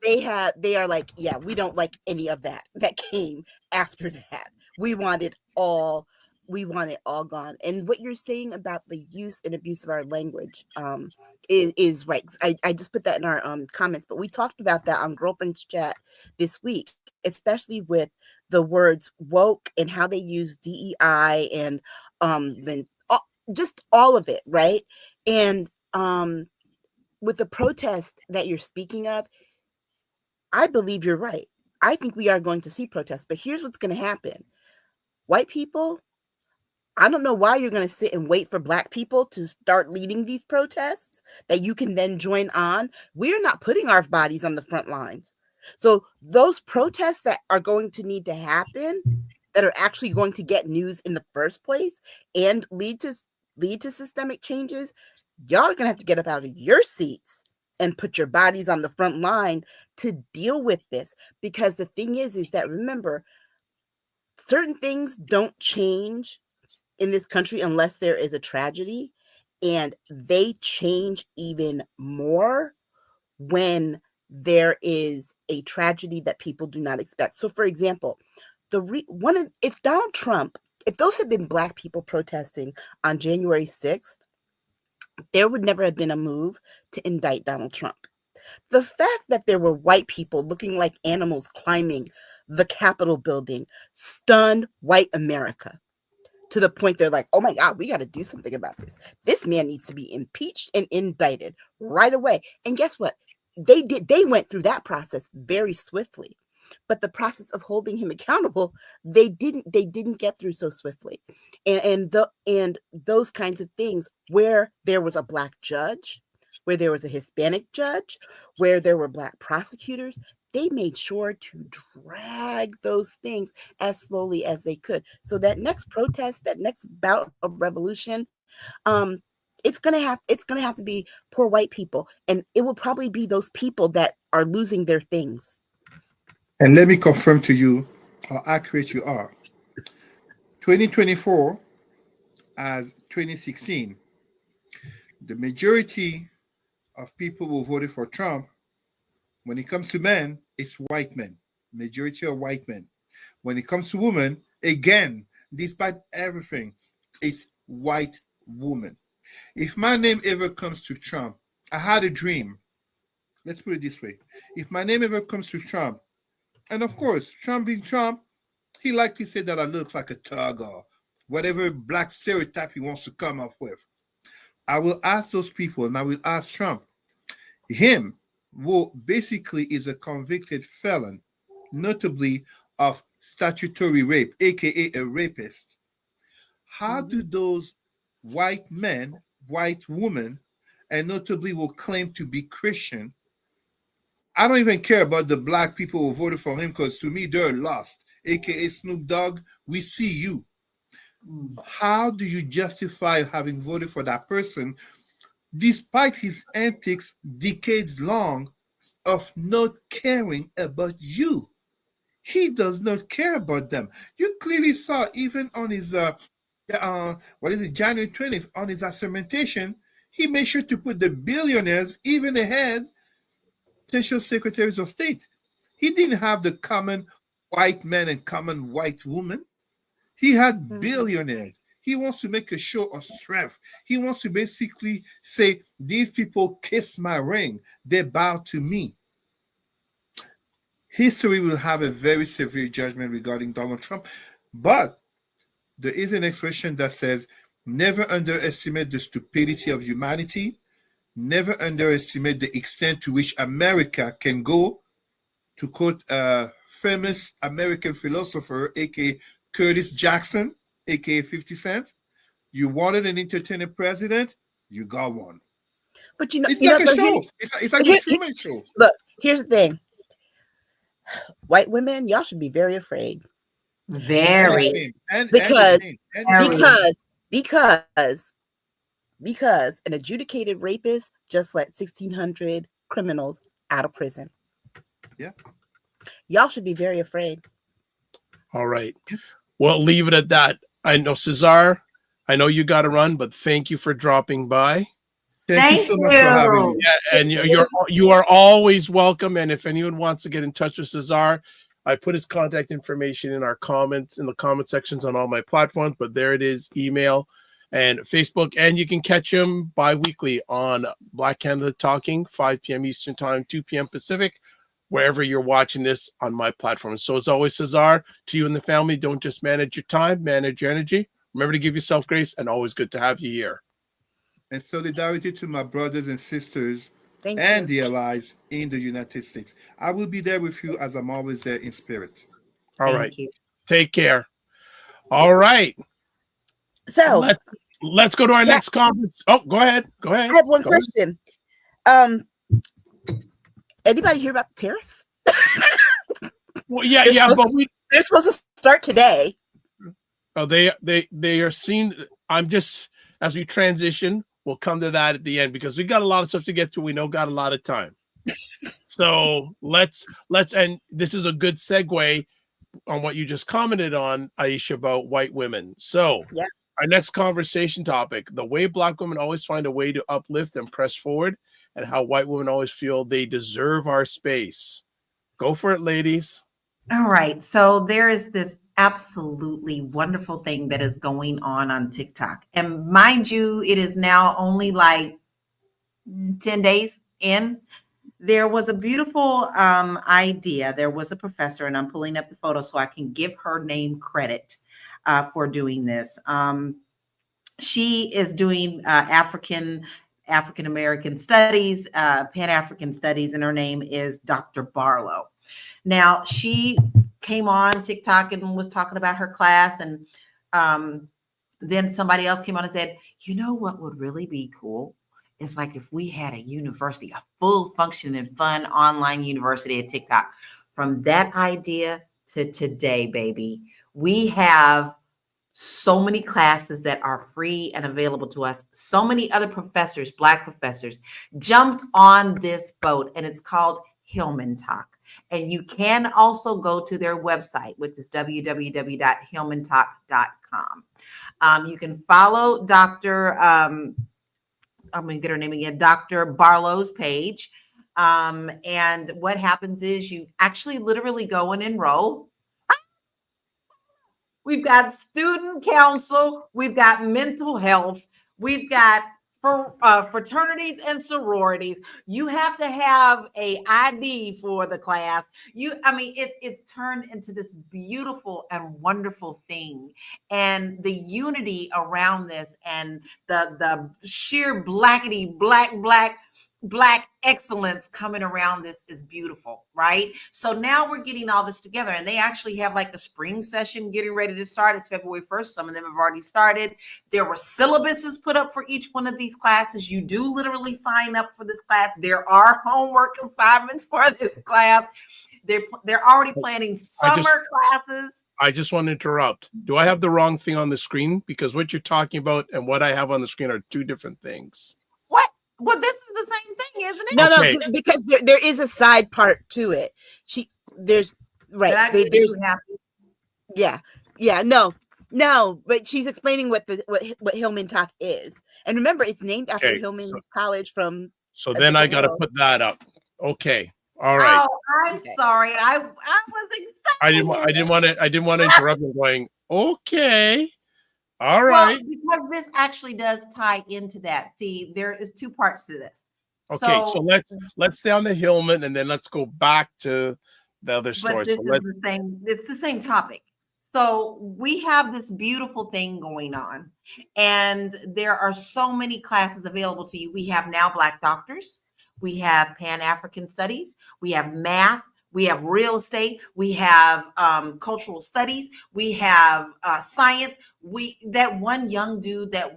They are like, yeah, we don't like any of that came after that. We want it all gone. And what you're saying about the use and abuse of our language is right. I just put that in our comments, but we talked about that on Girlfriend's Chat this week, especially with the words woke and how they use DEI and then just all of it, right? And with the protest that you're speaking of, I believe you're right. I think we are going to see protests, but here's what's going to happen. White people, I don't know why you're going to sit and wait for Black people to start leading these protests that you can then join on. We're not putting our bodies on the front lines. So those protests that are going to need to happen, that are actually going to get news in the first place and lead to systemic changes, y'all are gonna have to get up out of your seats and put your bodies on the front line to deal with this. Because the thing is that, remember, certain things don't change in this country unless there is a tragedy, and they change even more when there is a tragedy that people do not expect. So, for example, if Donald Trump, if those had been Black people protesting on January 6th, there would never have been a move to indict Donald Trump. The fact that there were white people looking like animals climbing the Capitol building stunned white America to the point they're like, oh my God, we got to do something about this. This man needs to be impeached and indicted right away. And guess what? They did. They went through that process very swiftly. But the process of holding him accountable, they didn't get through so swiftly. And those kinds of things, where there was a Black judge, where there was a Hispanic judge, where there were Black prosecutors, they made sure to drag those things as slowly as they could. So that next protest, that next bout of revolution, it's gonna have to be poor white people, and it will probably be those people that are losing their things. And let me confirm to you how accurate you are. 2024 as 2016, the majority of people who voted for Trump, when it comes to men, it's white men. Majority of white men. When it comes to women, again, despite everything, it's white women. If my name ever comes to Trump, I had a dream. Let's put it this way. If my name ever comes to Trump, and of course, Trump being Trump, he likely said that I look like a thug or whatever Black stereotype he wants to come up with. I will ask those people, and I will ask Trump, him, who basically is a convicted felon, notably of statutory rape, aka a rapist. How do those white men, white women, and notably will claim to be Christian? I don't even care about the Black people who voted for him, because to me they're lost, aka Snoop Dogg. We see you. How do you justify having voted for that person despite his antics decades long of not caring about you? He does not care about them. You clearly saw even on his January 20th, on his assermentation, he made sure to put the billionaires even ahead potential secretaries of state. He didn't have the common white men and common white women. He had billionaires. He wants to make a show of strength. He wants to basically say, these people kiss my ring. They bow to me. History will have a very severe judgment regarding Donald Trump. But there is an expression that says, never underestimate the stupidity of humanity. Never underestimate the extent to which America can go. To quote a famous American philosopher, aka Curtis Jackson, aka 50 Cent, you wanted an entertaining president, you got one. But it's like a show. It's like a Truman show. Look, here's the thing. White women, y'all should be very afraid. Very. Because an adjudicated rapist just let 1,600 criminals out of prison. Yeah. Y'all should be very afraid. All right. Well, leave it at that. I know, Cesar, I know you got to run, but thank you for dropping by. Thank you so much for having me. Yeah, and you are always welcome. And if anyone wants to get in touch with Cesar, I put his contact information in our comments, in the comment sections on all my platforms, but there it is, email and Facebook. And you can catch him bi-weekly on Black Canada Talking, 5 p.m. Eastern Time, 2 p.m. Pacific, wherever you're watching this on my platform. So as always, Cesar, to you and the family, don't just manage your time, manage your energy. Remember to give yourself grace, and always good to have you here. And solidarity to my brothers and sisters Thank and you. the allies in the United States. I will be there with you as I'm always there in spirit. All right. Take care. All right. So let's go to our next conference. Oh, go ahead. Go ahead. I have one question. Anybody hear about the tariffs? Well, yeah, They're but supposed to start today. Oh, they are seen. I'm just, as we transition, we'll come to that at the end because we got a lot of stuff to get to. We know got a lot of time. So let's and this is a good segue on what you just commented on, Aisha, about white women. So Yeah. our next conversation topic, the way Black women always find a way to uplift and press forward, and how white women always feel they deserve our space. Go for it, ladies. All right. So there is this absolutely wonderful thing that is going on TikTok. And mind you, it is now only like 10 days in. There was a beautiful idea. There was a professor, and I'm pulling up the photo so I can give her name credit for doing this. She is doing African American studies, Pan-African studies, and her name is Dr. Barlow. Now, she came on TikTok and was talking about her class, and then somebody else came on and said, you know what would really be cool? It's like if we had a university, a full functioning fun online university at TikTok. From that idea to today, baby, we have so many classes that are free and available to us. So many other professors, Black professors, jumped on this boat, and it's called Hillman Talk. And you can also go to their website, which is www.hillmantalk.com. You can follow Dr. I'm going to get her name again, Dr. Barlow's page. And what happens is you actually literally go and enroll. We've got student council. We've got mental health. We've got fraternities and sororities. You have to have a ID for the class. It's turned into this beautiful and wonderful thing. And the unity around this and the sheer blackety black excellence coming around this is beautiful, right? So now we're getting all this together, and they actually have like the spring session getting ready to start. It's February 1st. Some of them have already started. There were syllabuses put up for each one of these classes. You do literally sign up for this class. There are homework assignments for this class. They're already planning summer classes. I just want to interrupt. Do I have the wrong thing on the screen? Because what you're talking about and what I have on the screen are two different things. What? Well, this is the same thing, isn't it? No, Okay. no, because there is a side part to it. There's no, but she's explaining what Hillman Talk is, and remember, it's named after Hillman College from. So then I got to put that up. Okay, all right. Oh, I'm sorry. I was excited. I didn't want to interrupt you. Going okay. All right. Well, because this actually does tie into that. See, there is two parts to this. Okay, so let's stay on the Hillman, and then let's go back to the other story. But this is the same. It's the same topic. So we have this beautiful thing going on, and there are so many classes available to you. We have now Black doctors. We have Pan-African studies. We have math. We have real estate. We have cultural studies. We have science. That one young dude I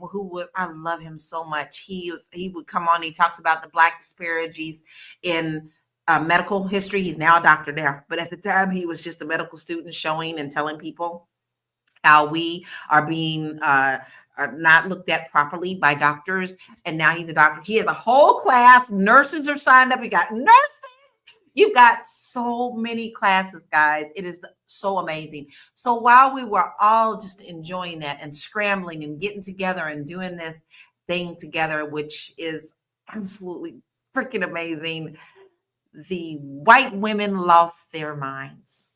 love him so much. He would come on. He talks about the Black disparities in medical history. He's now a doctor now, but at the time he was just a medical student, showing and telling people how we are being are not looked at properly by doctors. And now he's a doctor. He has a whole class. Nurses are signed up. We got nurses. You've got so many classes, guys. It is so amazing. So while we were all just enjoying that and scrambling and getting together and doing this thing together, which is absolutely freaking amazing, the white women lost their minds.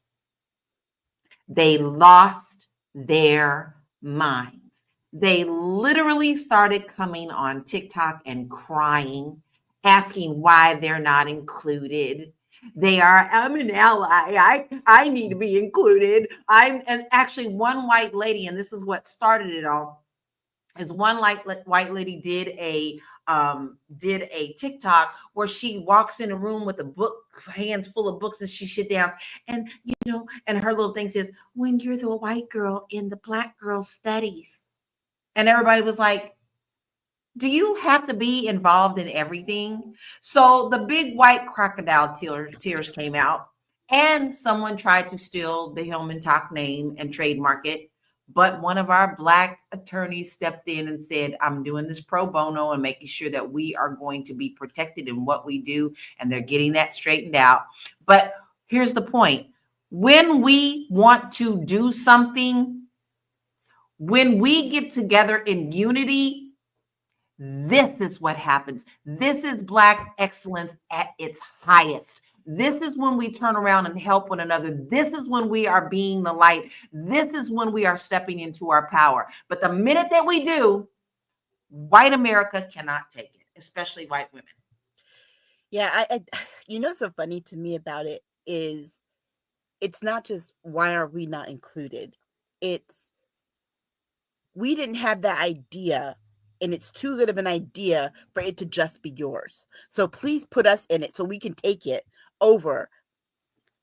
They lost their minds. They literally started coming on TikTok and crying, asking why they're not included. I'm an ally. I need to be included. And actually one white lady, and this is what started it all, is one white lady did a TikTok where she walks in a room with a book, hands full of books, and she sit down and and her little thing says, when you're the white girl in the Black girl studies. And everybody was like, do you have to be involved in everything? So the big white crocodile tears came out, and someone tried to steal the Hillman Talk name and trademark it. But one of our Black attorneys stepped in and said, I'm doing this pro bono and making sure that we are going to be protected in what we do. And they're getting that straightened out. But here's the point. When we want to do something, when we get together in unity, this is what happens. This is Black excellence at its highest. This is when we turn around and help one another. This is when we are being the light. This is when we are stepping into our power. But the minute that we do, white America cannot take it, especially white women. Yeah, you know, so funny to me about it is it's not just why are we not included? It's we didn't have that idea, and it's too good of an idea for it to just be yours. So please put us in it so we can take it over,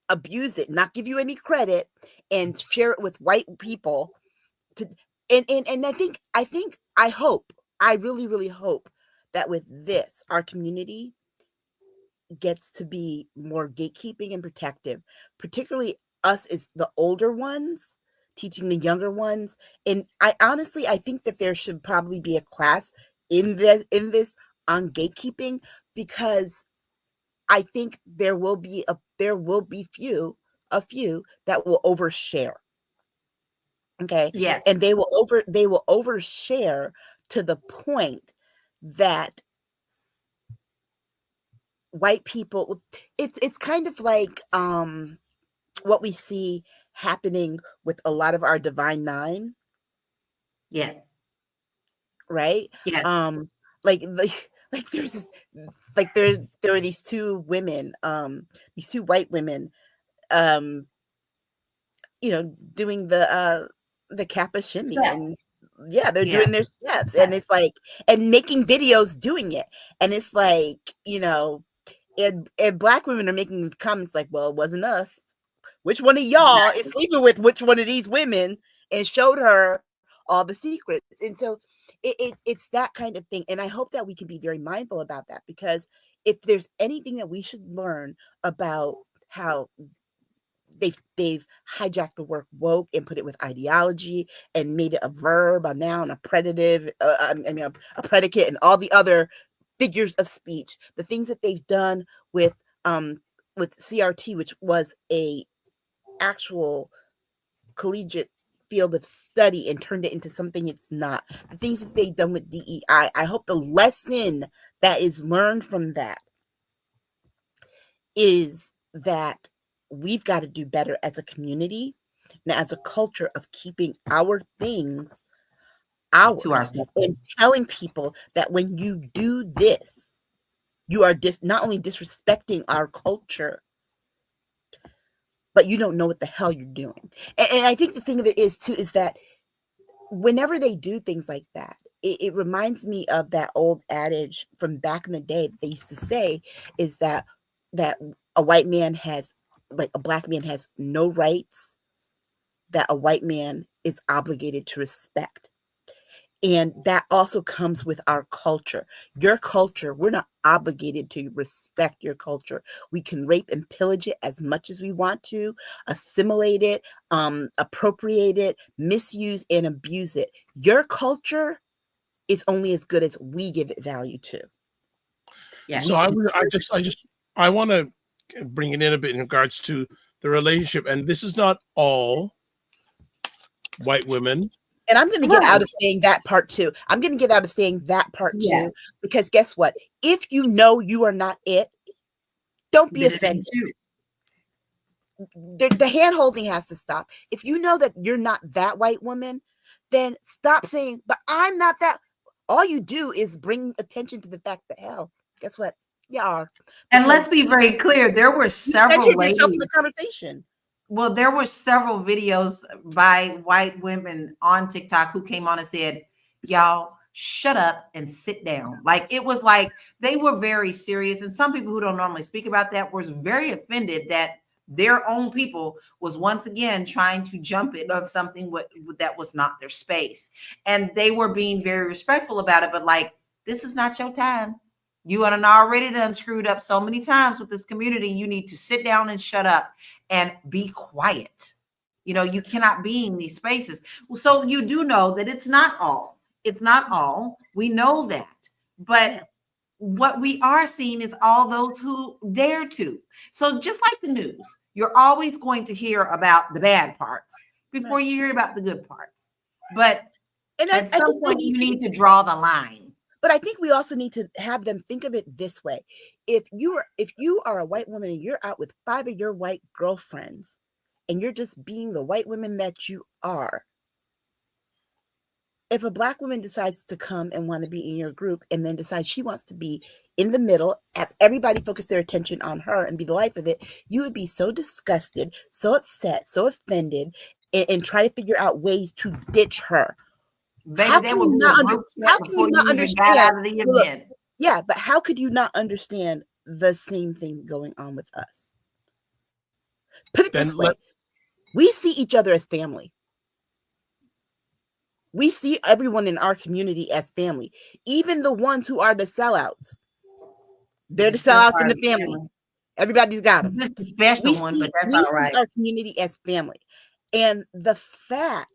abuse it, not give you any credit, and share it with white people. And I hope, I really, really hope that with this, our community gets to be more gatekeeping and protective, particularly us as the older ones teaching the younger ones. And I think that there should probably be a class in this on gatekeeping, because I think there will be a few that will overshare. Okay. Yes. And they will overshare to the point that white people, it's kind of like what we see happening with a lot of our Divine Nine. Yes. Right? Yes. Like there's like there are these two women, these two white women, you know, doing the Kappa shimmy, and yeah, they're doing their steps, and it's like, and making videos doing it, and it's like, you know, and Black women are making comments like, well, it wasn't us. Which one of y'all is sleeping with which one of these women, and showed her all the secrets. And so it's that kind of thing. And I hope that we can be very mindful about that, because if there's anything that we should learn about how they've hijacked the word woke and put it with ideology and made it a verb, a noun, a predicative, a predicate, and all the other figures of speech, the things that they've done with CRT, which was a actual collegiate field of study, and turned it into something it's not. The things that they've done with DEI, I hope the lesson that is learned from that is that we've got to do better as a community and as a culture of keeping our things ours, to ourselves, and telling people that when you do this, you are not only disrespecting our culture, but you don't know what the hell you're doing. And I think the thing of it is too, is that whenever they do things like that, it reminds me of that old adage from back in the day that they used to say, is that a white man has, like, a Black man has no rights that a white man is obligated to respect. And that also comes with our culture. Your culture, we're not obligated to respect your culture. We can rape and pillage it as much as we want to, assimilate it, appropriate it, misuse and abuse it. Your culture is only as good as we give it value to. Yeah. So I want to bring it in a bit in regards to the relationship, and this is not all white women. And I'm going to get out of saying that part too. Yes. Because guess what? If you know you are not it, don't be offended. The hand holding has to stop. If you know that you're not that white woman, then stop saying, but I'm not that. All you do is bring attention to the fact that, hell, guess what? You are. And let's be very clear. There were several ladies in the conversation. Well, there were several videos by white women on TikTok who came on and said, y'all shut up and sit down. Like, it was like they were very serious. And some people who don't normally speak about that was very offended that their own people was once again trying to jump in on something that was not their space. And they were being very respectful about it. But like, this is not your time. You are already done screwed up so many times with this community. You need to sit down and shut up and be quiet. You cannot be in these spaces. So you do know that it's not all. It's not all. We know that. But what we are seeing is all those who dare to. So just like the news, you're always going to hear about the bad parts before you hear about the good parts. But at some point, you need to draw the line. But I think we also need to have them think of it this way. If you are a white woman and you're out with 5 of your white girlfriends and you're just being the white woman that you are, if a Black woman decides to come and want to be in your group and then decides she wants to be in the middle, have everybody focus their attention on her and be the life of it, you would be so disgusted, so upset, so offended, and try to figure out ways to ditch her. Baby, how can you not understand? Yeah, but how could you not understand the same thing going on with us? Put it this way. We see each other as family. We see everyone in our community as family. Even the ones who are the sellouts. They're the sellouts in the family. Everybody's got them. Just a special one, but that's all right. We see our community as family. And the fact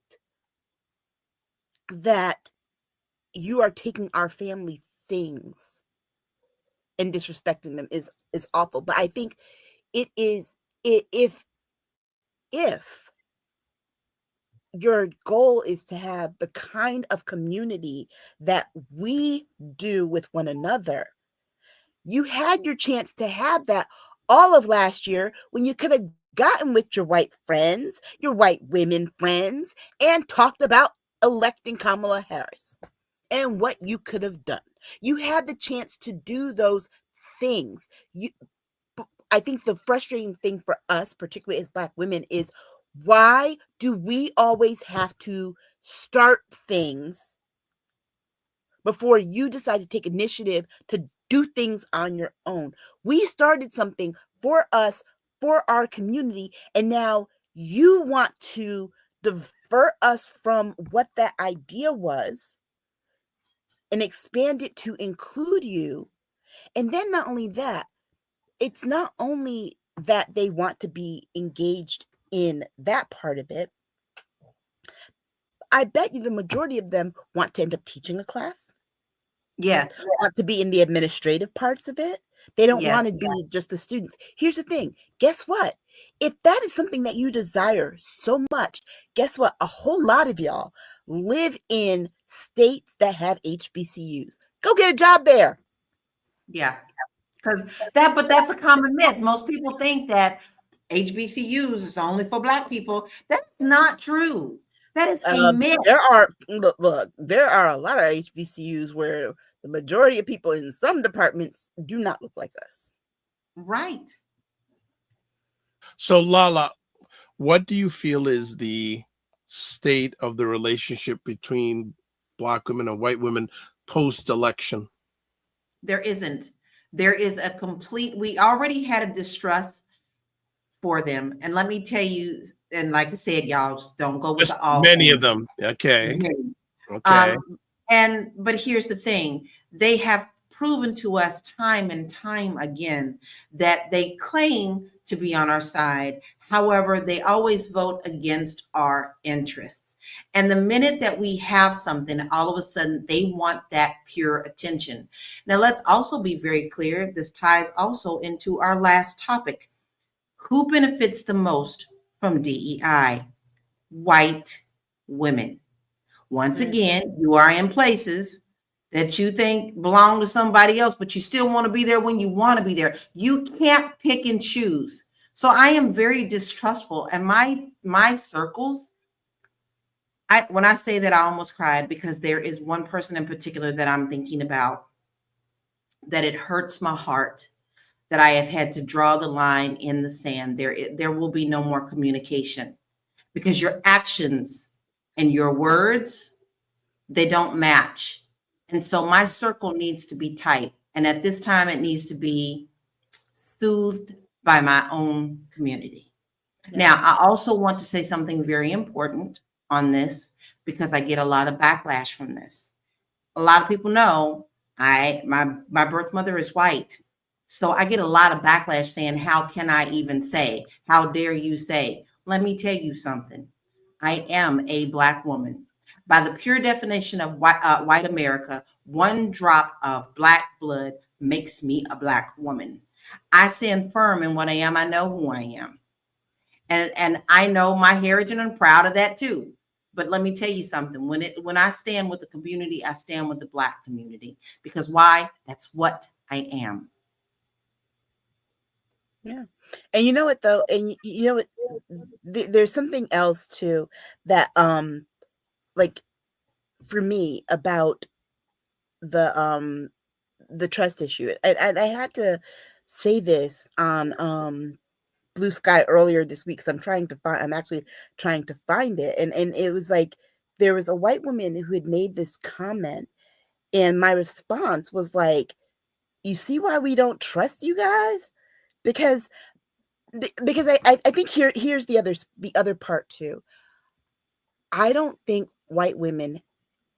that you are taking our family things and disrespecting them is awful. But I think it is, if your goal is to have the kind of community that we do with one another, you had your chance to have that all of last year when you could have gotten with your white friends, your white women friends, and talked about electing Kamala Harris and what you could have done. You had the chance to do those things. I think the frustrating thing for us, particularly as Black women, is why do we always have to start things before you decide to take initiative to do things on your own? We started something for us, for our community, and now you want to divert us from what that idea was and expand it to include you. And then not only that, it's not only that they want to be engaged in that part of it. I bet you the majority of them want to end up teaching a class. Yes. Want to be in the administrative parts of it. They don't want to be just the students. Here's the thing. Guess what? If that is something that you desire so much, guess what? A whole lot of y'all live in states that have HBCUs. Go get a job there. Yeah. But that's a common myth. Most people think that HBCUs is only for Black people. That's not true. That is a myth. There are a lot of HBCUs where the majority of people in some departments do not look like us. Right. So, Lala, what do you feel is the state of the relationship between Black women and white women post-election? There isn't. There is a complete, we already had a distrust for them. And let me tell you, and like I said, y'all just don't go with all. Many of them. Okay. Many. Okay. But here's the thing. They have proven to us time and time again that they claim to be on our side. However, they always vote against our interests. And the minute that we have something, all of a sudden they want that pure attention. Now, let's also be very clear. This ties also into our last topic. Who benefits the most from DEI? White women. Once again, you are in places that you think belong to somebody else, but you still want to be there when you want to be there. You can't pick and choose. So I am very distrustful. And my circles, when I say that, I almost cried, because there is one person in particular that I'm thinking about, that it hurts my heart that I have had to draw the line in the sand. There will be no more communication, because your actions and your words, they don't match. And so my circle needs to be tight. And at this time, it needs to be soothed by my own community. Now, I also want to say something very important on this, because I get a lot of backlash from this. A lot of people know my birth mother is white. So I get a lot of backlash saying, how can I even say, how dare you say? Let me tell you something. I am a Black woman. By the pure definition of white America, one drop of Black blood makes me a Black woman. I stand firm in what I am. I know who I am. And I know my heritage, and I'm proud of that too. But let me tell you something. When I stand with the community, I stand with the Black community. Because why? That's what I am. Yeah. And you know what though, and you know what, there's something else too that like for me about the trust issue. And I had to say this on Blue Sky earlier this week because I'm actually trying to find it. And it was like there was a white woman who had made this comment, and my response was like, you see why we don't trust you guys? Because I think here's the other part too. I don't think white women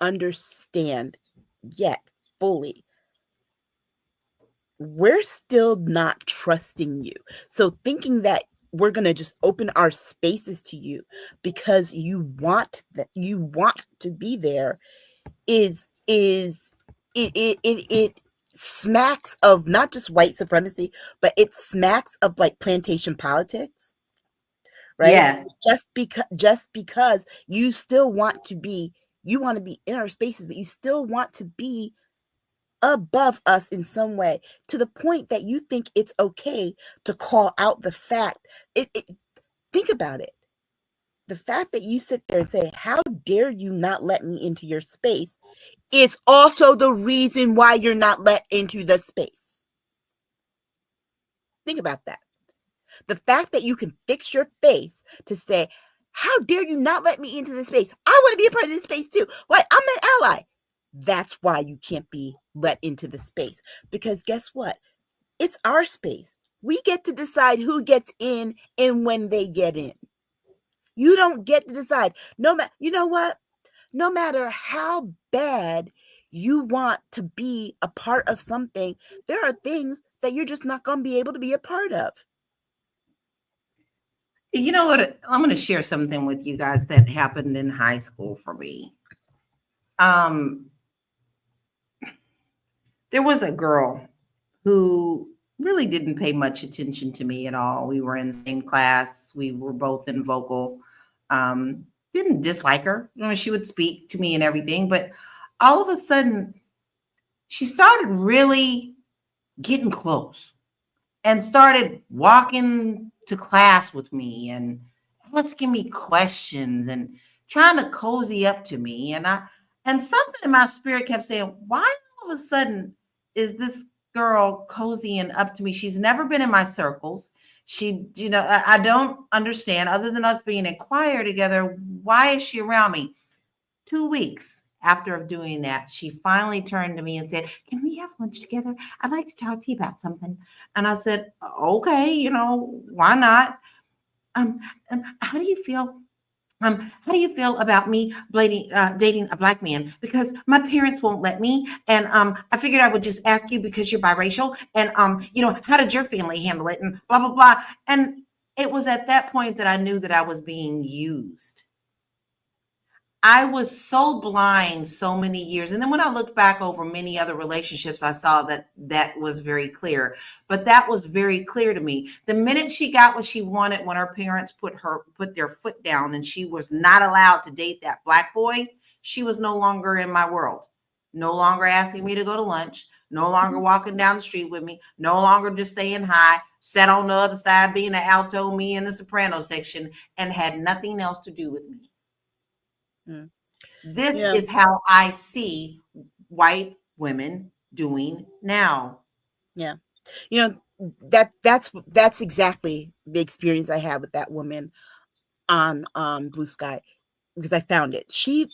understand yet fully. We're still not trusting you. So thinking that we're going to just open our spaces to you because you want to be there it smacks of not just white supremacy, but it smacks of like plantation politics, right? Yes. Just because you still want to be in our spaces, but you still want to be above us in some way, to the point that you think it's okay to call out the fact. Think about it. The fact that you sit there and say, how dare you not let me into your space, is also the reason why you're not let into the space. Think about that. The fact that you can fix your face to say, how dare you not let me into this space? I want to be a part of this space too. Why? I'm an ally. That's why you can't be let into the space. Because guess what? It's our space. We get to decide who gets in and when they get in. You don't get to decide. You know what? No matter how bad you want to be a part of something, there are things that you're just not going to be able to be a part of. You know what? I'm going to share something with you guys that happened in high school for me. There was a girl who really didn't pay much attention to me at all. We were in the same class. We were both in vocal. Didn't dislike her. You know, she would speak to me and everything, but all of a sudden she started really getting close and started walking to class with me and asking me questions and trying to cozy up to me. And something in my spirit kept saying, why all of a sudden is this girl cozying up to me? She's never been in my circles. She, I don't understand, other than us being in choir together, why is she around me? 2 weeks after doing that, she finally turned to me and said, can we have lunch together? I'd like to talk to you about something. And I said, okay, why not? How do you feel? How do you feel about me dating a Black man? Because my parents won't let me. And I figured I would just ask you because you're biracial. And, how did your family handle it? And blah, blah, blah. And it was at that point that I knew that I was being used. I was so blind so many years. And then when I looked back over many other relationships, I saw that was very clear. But that was very clear to me. The minute she got what she wanted, when her parents put their foot down and she was not allowed to date that Black boy, she was no longer in my world. No longer asking me to go to lunch, no longer walking down the street with me, no longer just saying hi, sat on the other side being an alto, me in the soprano section, and had nothing else to do with me. This is how I see white women doing now. Yeah. That's exactly the experience I had with that woman on Blue Sky, because I found it. She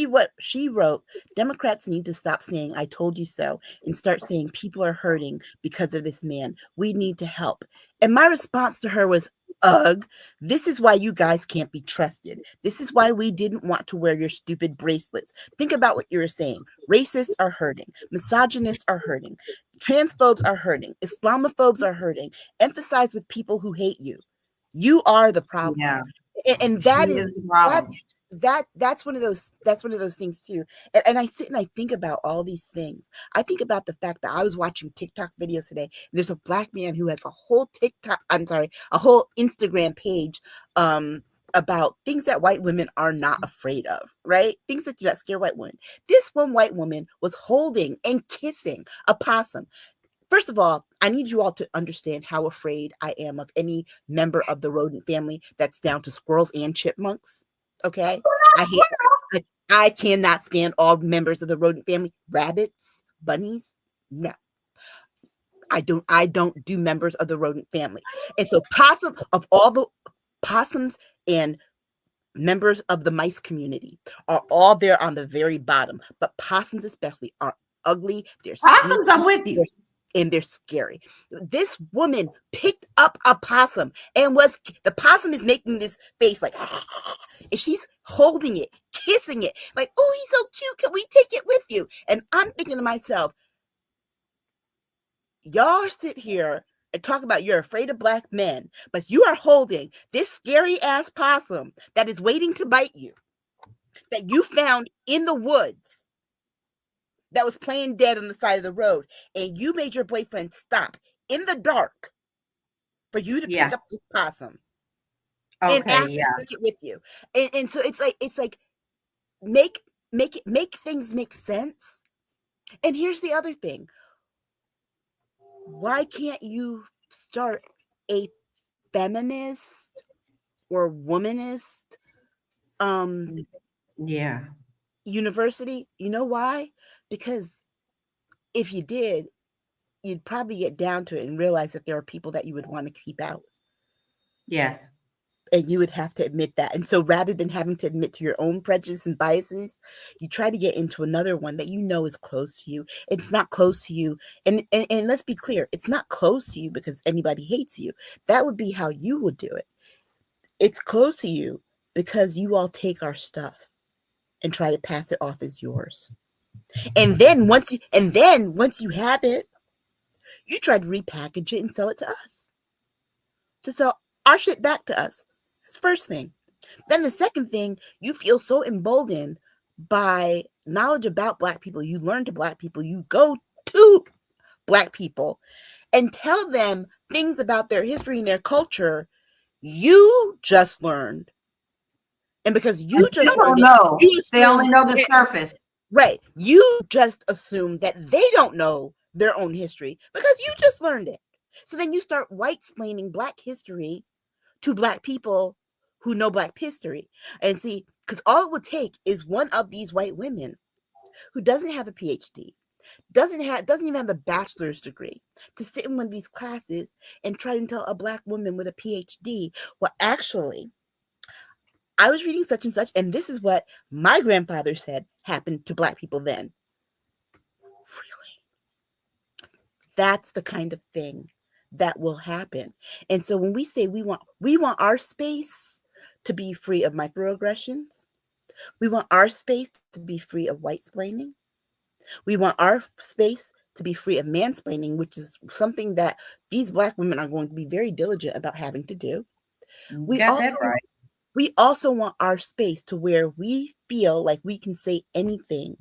wrote, Democrats need to stop saying I told you so and start saying people are hurting because of this man. We need to help. And my response to her was, ugh, this is why you guys can't be trusted. This is why we didn't want to wear your stupid bracelets. Think about what you were saying. Racists are hurting. Misogynists are hurting. Transphobes are hurting. Islamophobes are hurting. Emphasize with people who hate you. You are the problem. Yeah. And She that is the problem. that's one of those things too. And I sit and I think about all these things. I think about the fact that I was watching TikTok videos today. There's a black man who has a whole a whole Instagram page about things that white women are not afraid of, right? Things that do not scare white women. This one white woman was holding and kissing a possum. First of all, I need you all to understand how afraid I am of any member of the rodent family that's down to squirrels and chipmunks. Okay? I cannot stand all members of the rodent family. Rabbits, bunnies, no. I don't do members of the rodent family. And so of all the possums and members of the mice community are all there on the very bottom. But possums especially are ugly. They're Possums, sneaky, I'm with you. and they're scary. This woman picked up a possum and the possum is making this face like, and she's holding it, kissing it, like, oh, he's so cute. Can we take it with you? And I'm thinking to myself, y'all sit here and talk about you're afraid of black men, but you are holding this scary ass possum that is waiting to bite you, that you found in the woods, that was playing dead on the side of the road, and you made your boyfriend stop in the dark for you to pick up this possum and ask to take it with you. And so it's like make things make sense. And here's the other thing. Why can't you start a feminist or womanist university? You know why? Because if you did, you'd probably get down to it and realize that there are people that you would want to keep out. Yes. And you would have to admit that. And so rather than having to admit to your own prejudice and biases, you try to get into another one that you know is close to you. It's not close to you. And let's be clear, it's not close to you because anybody hates you. That would be how you would do it. It's close to you because you all take our stuff and try to pass it off as yours. And then once you have it, you try to repackage it and sell it to us. To sell our shit back to us. That's the first thing. Then the second thing, you feel so emboldened by knowledge about Black people. You learn to Black people. You go to Black people and tell them things about their history and their culture you just learned. And because you just don't know, they only know the that, surface. Right. You just assume that they don't know their own history because you just learned it. So then you start white-splaining Black history to Black people who know Black history. And see, because all it would take is one of these white women who doesn't have a PhD, doesn't even have a bachelor's degree, to sit in one of these classes and try to tell a Black woman with a PhD, well, actually, I was reading such and such, and this is what my grandfather said happened to Black people then. Really? That's the kind of thing that will happen. And so when we say we want our space to be free of microaggressions, we want our space to be free of white-splaining, we want our space to be free of mansplaining, which is something that these Black women are going to be very diligent about having to do. We also want our space to where we feel like we can say anything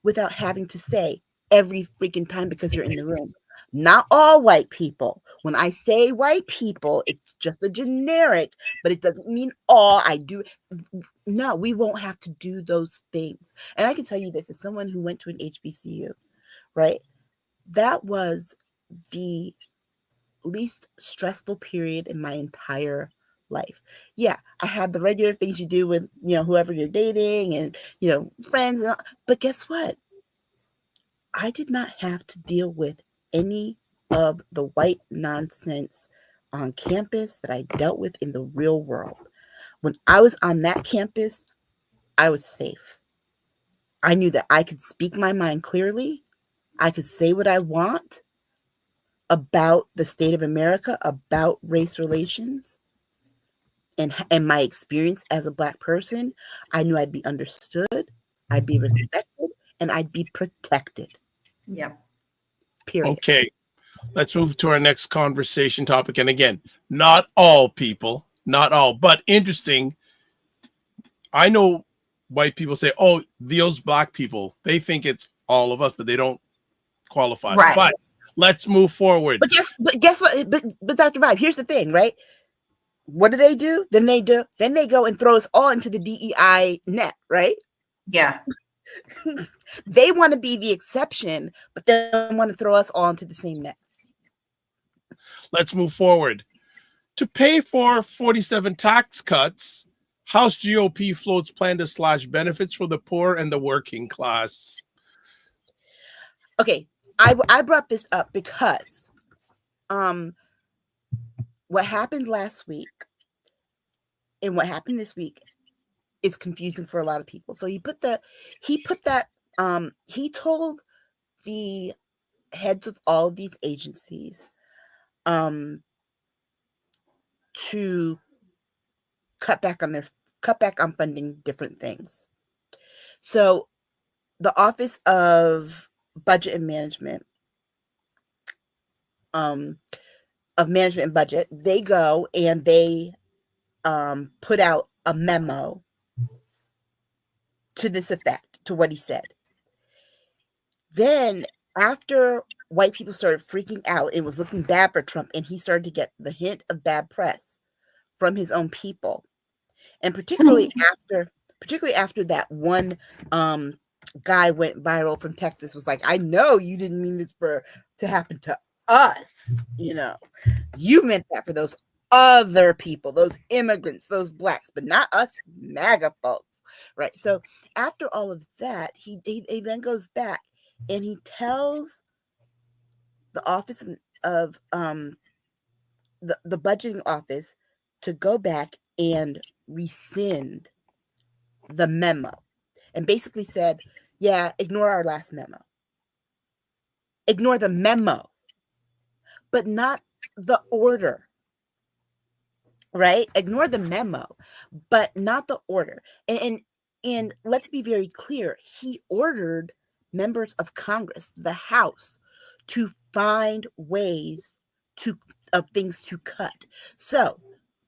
without having to say every freaking time because you're in the room. Not all white people. When I say white people, it's just a generic, but it doesn't mean all. No, we won't have to do those things. And I can tell you this as someone who went to an HBCU, right? That was the least stressful period in my entire life. Yeah, I had the regular things you do with, whoever you're dating and, friends. And all, but guess what? I did not have to deal with any of the white nonsense on campus that I dealt with in the real world. When I was on that campus, I was safe. I knew that I could speak my mind clearly. I could say what I want about the state of America, about race relations, and my experience as a Black person. I knew I'd be understood, I'd be respected, and I'd be protected. Yeah. Period. Okay. Let's move to our next conversation topic. And again, not all people, not all, but interesting. I know white people say, "Oh, those black people," they think it's all of us, but they don't qualify. Right. But let's move forward. But guess what? But Dr. Vibe, here's the thing, right? What do? Then they go and throw us all into the DEI net, right? Yeah. They want to be the exception, but they want to throw us all into the same net. Let's move forward. To pay for 47 tax cuts, House GOP floats plan to slash benefits for the poor and the working class. Okay, I brought this up because what happened last week and what happened this week is confusing for a lot of people. So he told the heads of all of these agencies to cut back on funding different things. So the Office of Budget and Management, of Management and Budget, they go and they put out a memo to this effect, to what he said. Then after white people started freaking out, it was looking bad for Trump, and he started to get the hint of bad press from his own people. And particularly after that one guy went viral from Texas, was like, I know you didn't mean this to happen to us. You meant that for those other people, those immigrants, those blacks, but not us MAGA folks, right? So after all of that, he then goes back and he tells the Office of the budgeting office to go back and rescind the memo, and basically said, yeah, ignore our last memo. Ignore the memo, but not the order. Right? Ignore the memo, but not the order. And let's be very clear. He ordered members of Congress, the House, to find ways of things to cut. So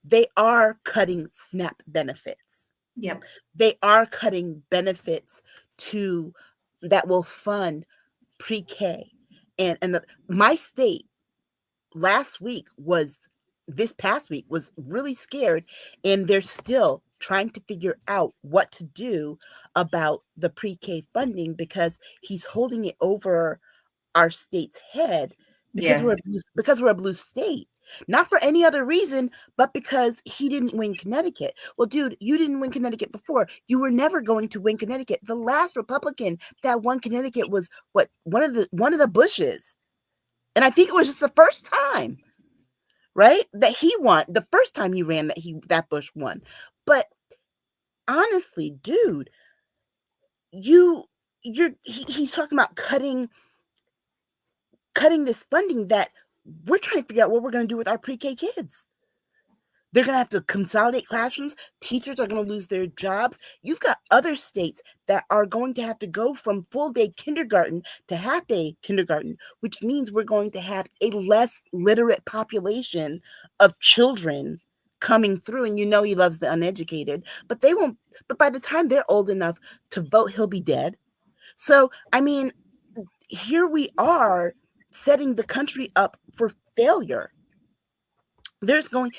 they are cutting SNAP benefits. Yep. They are cutting benefits that will fund pre-K. And my state this past week was really scared, and they're still trying to figure out what to do about the pre-K funding, because he's holding it over our state's head because we're a blue state. Not for any other reason, but because he didn't win Connecticut. Well, dude, you didn't win Connecticut before. You were never going to win Connecticut. The last Republican that won Connecticut was one of the Bushes. And I think it was just the first time, right, that he won. The first time he ran, that Bush won. But honestly, dude, he's talking about cutting this funding that we're trying to figure out what we're going to do with our pre-K kids. They're going to have to consolidate classrooms. Teachers are going to lose their jobs. You've got other states that are going to have to go from full-day kindergarten to half-day kindergarten, which means we're going to have a less literate population of children coming through. And he loves the uneducated, but they won't. But by the time they're old enough to vote, he'll be dead. So, I mean, here we are setting the country up for failure. They're looking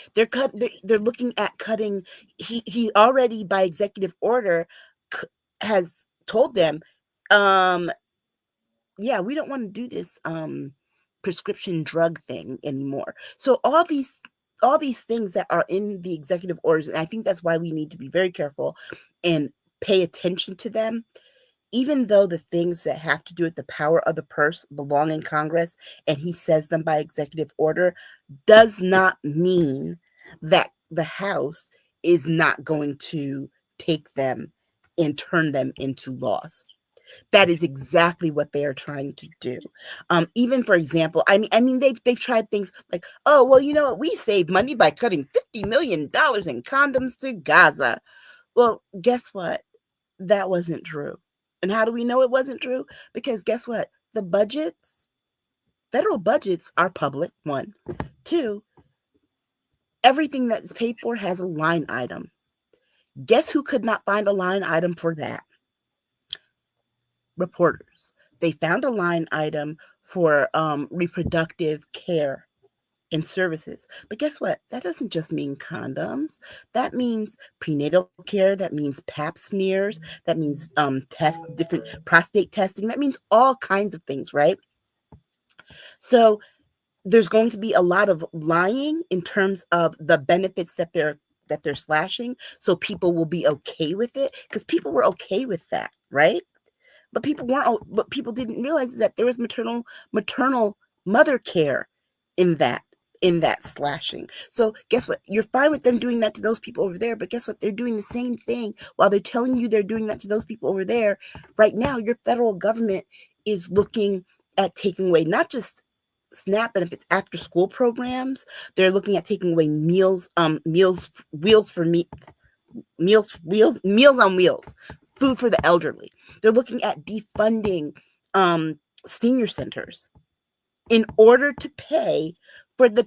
at cutting. He already, by executive order, has told them, yeah, we don't want to do this prescription drug thing anymore. So all these things that are in the executive orders, and I think that's why we need to be very careful and pay attention to them. Even though the things that have to do with the power of the purse belong in Congress, and he says them by executive order, does not mean that the House is not going to take them and turn them into laws. That is exactly what they are trying to do. Even, for example, I mean, they've tried things like, oh, well, you know what? We saved money by cutting $50 million in condoms to Gaza. Well, guess what? That wasn't true. And how do we know it wasn't true? Because guess what? Federal budgets are public, one. Two, Everything that's paid for has a line item. Guess who could not find a line item for that? Reporters. They found a line item for reproductive care and services. But guess what? That doesn't just mean condoms. That means prenatal care. That means pap smears. That means different prostate testing. That means all kinds of things, right? So there's going to be a lot of lying in terms of the benefits that they're slashing. So people will be okay with it, because people were okay with that, right? But people weren't. But people didn't realize that there was maternal mother care in that slashing. So guess what? You're fine with them doing that to those people over there, but guess what? They're doing the same thing while they're telling you they're doing that to those people over there. Right now, your federal government is looking at taking away not just SNAP benefits, after school programs. They're looking at taking away meals on wheels, food for the elderly. They're looking at defunding senior centers in order to pay for the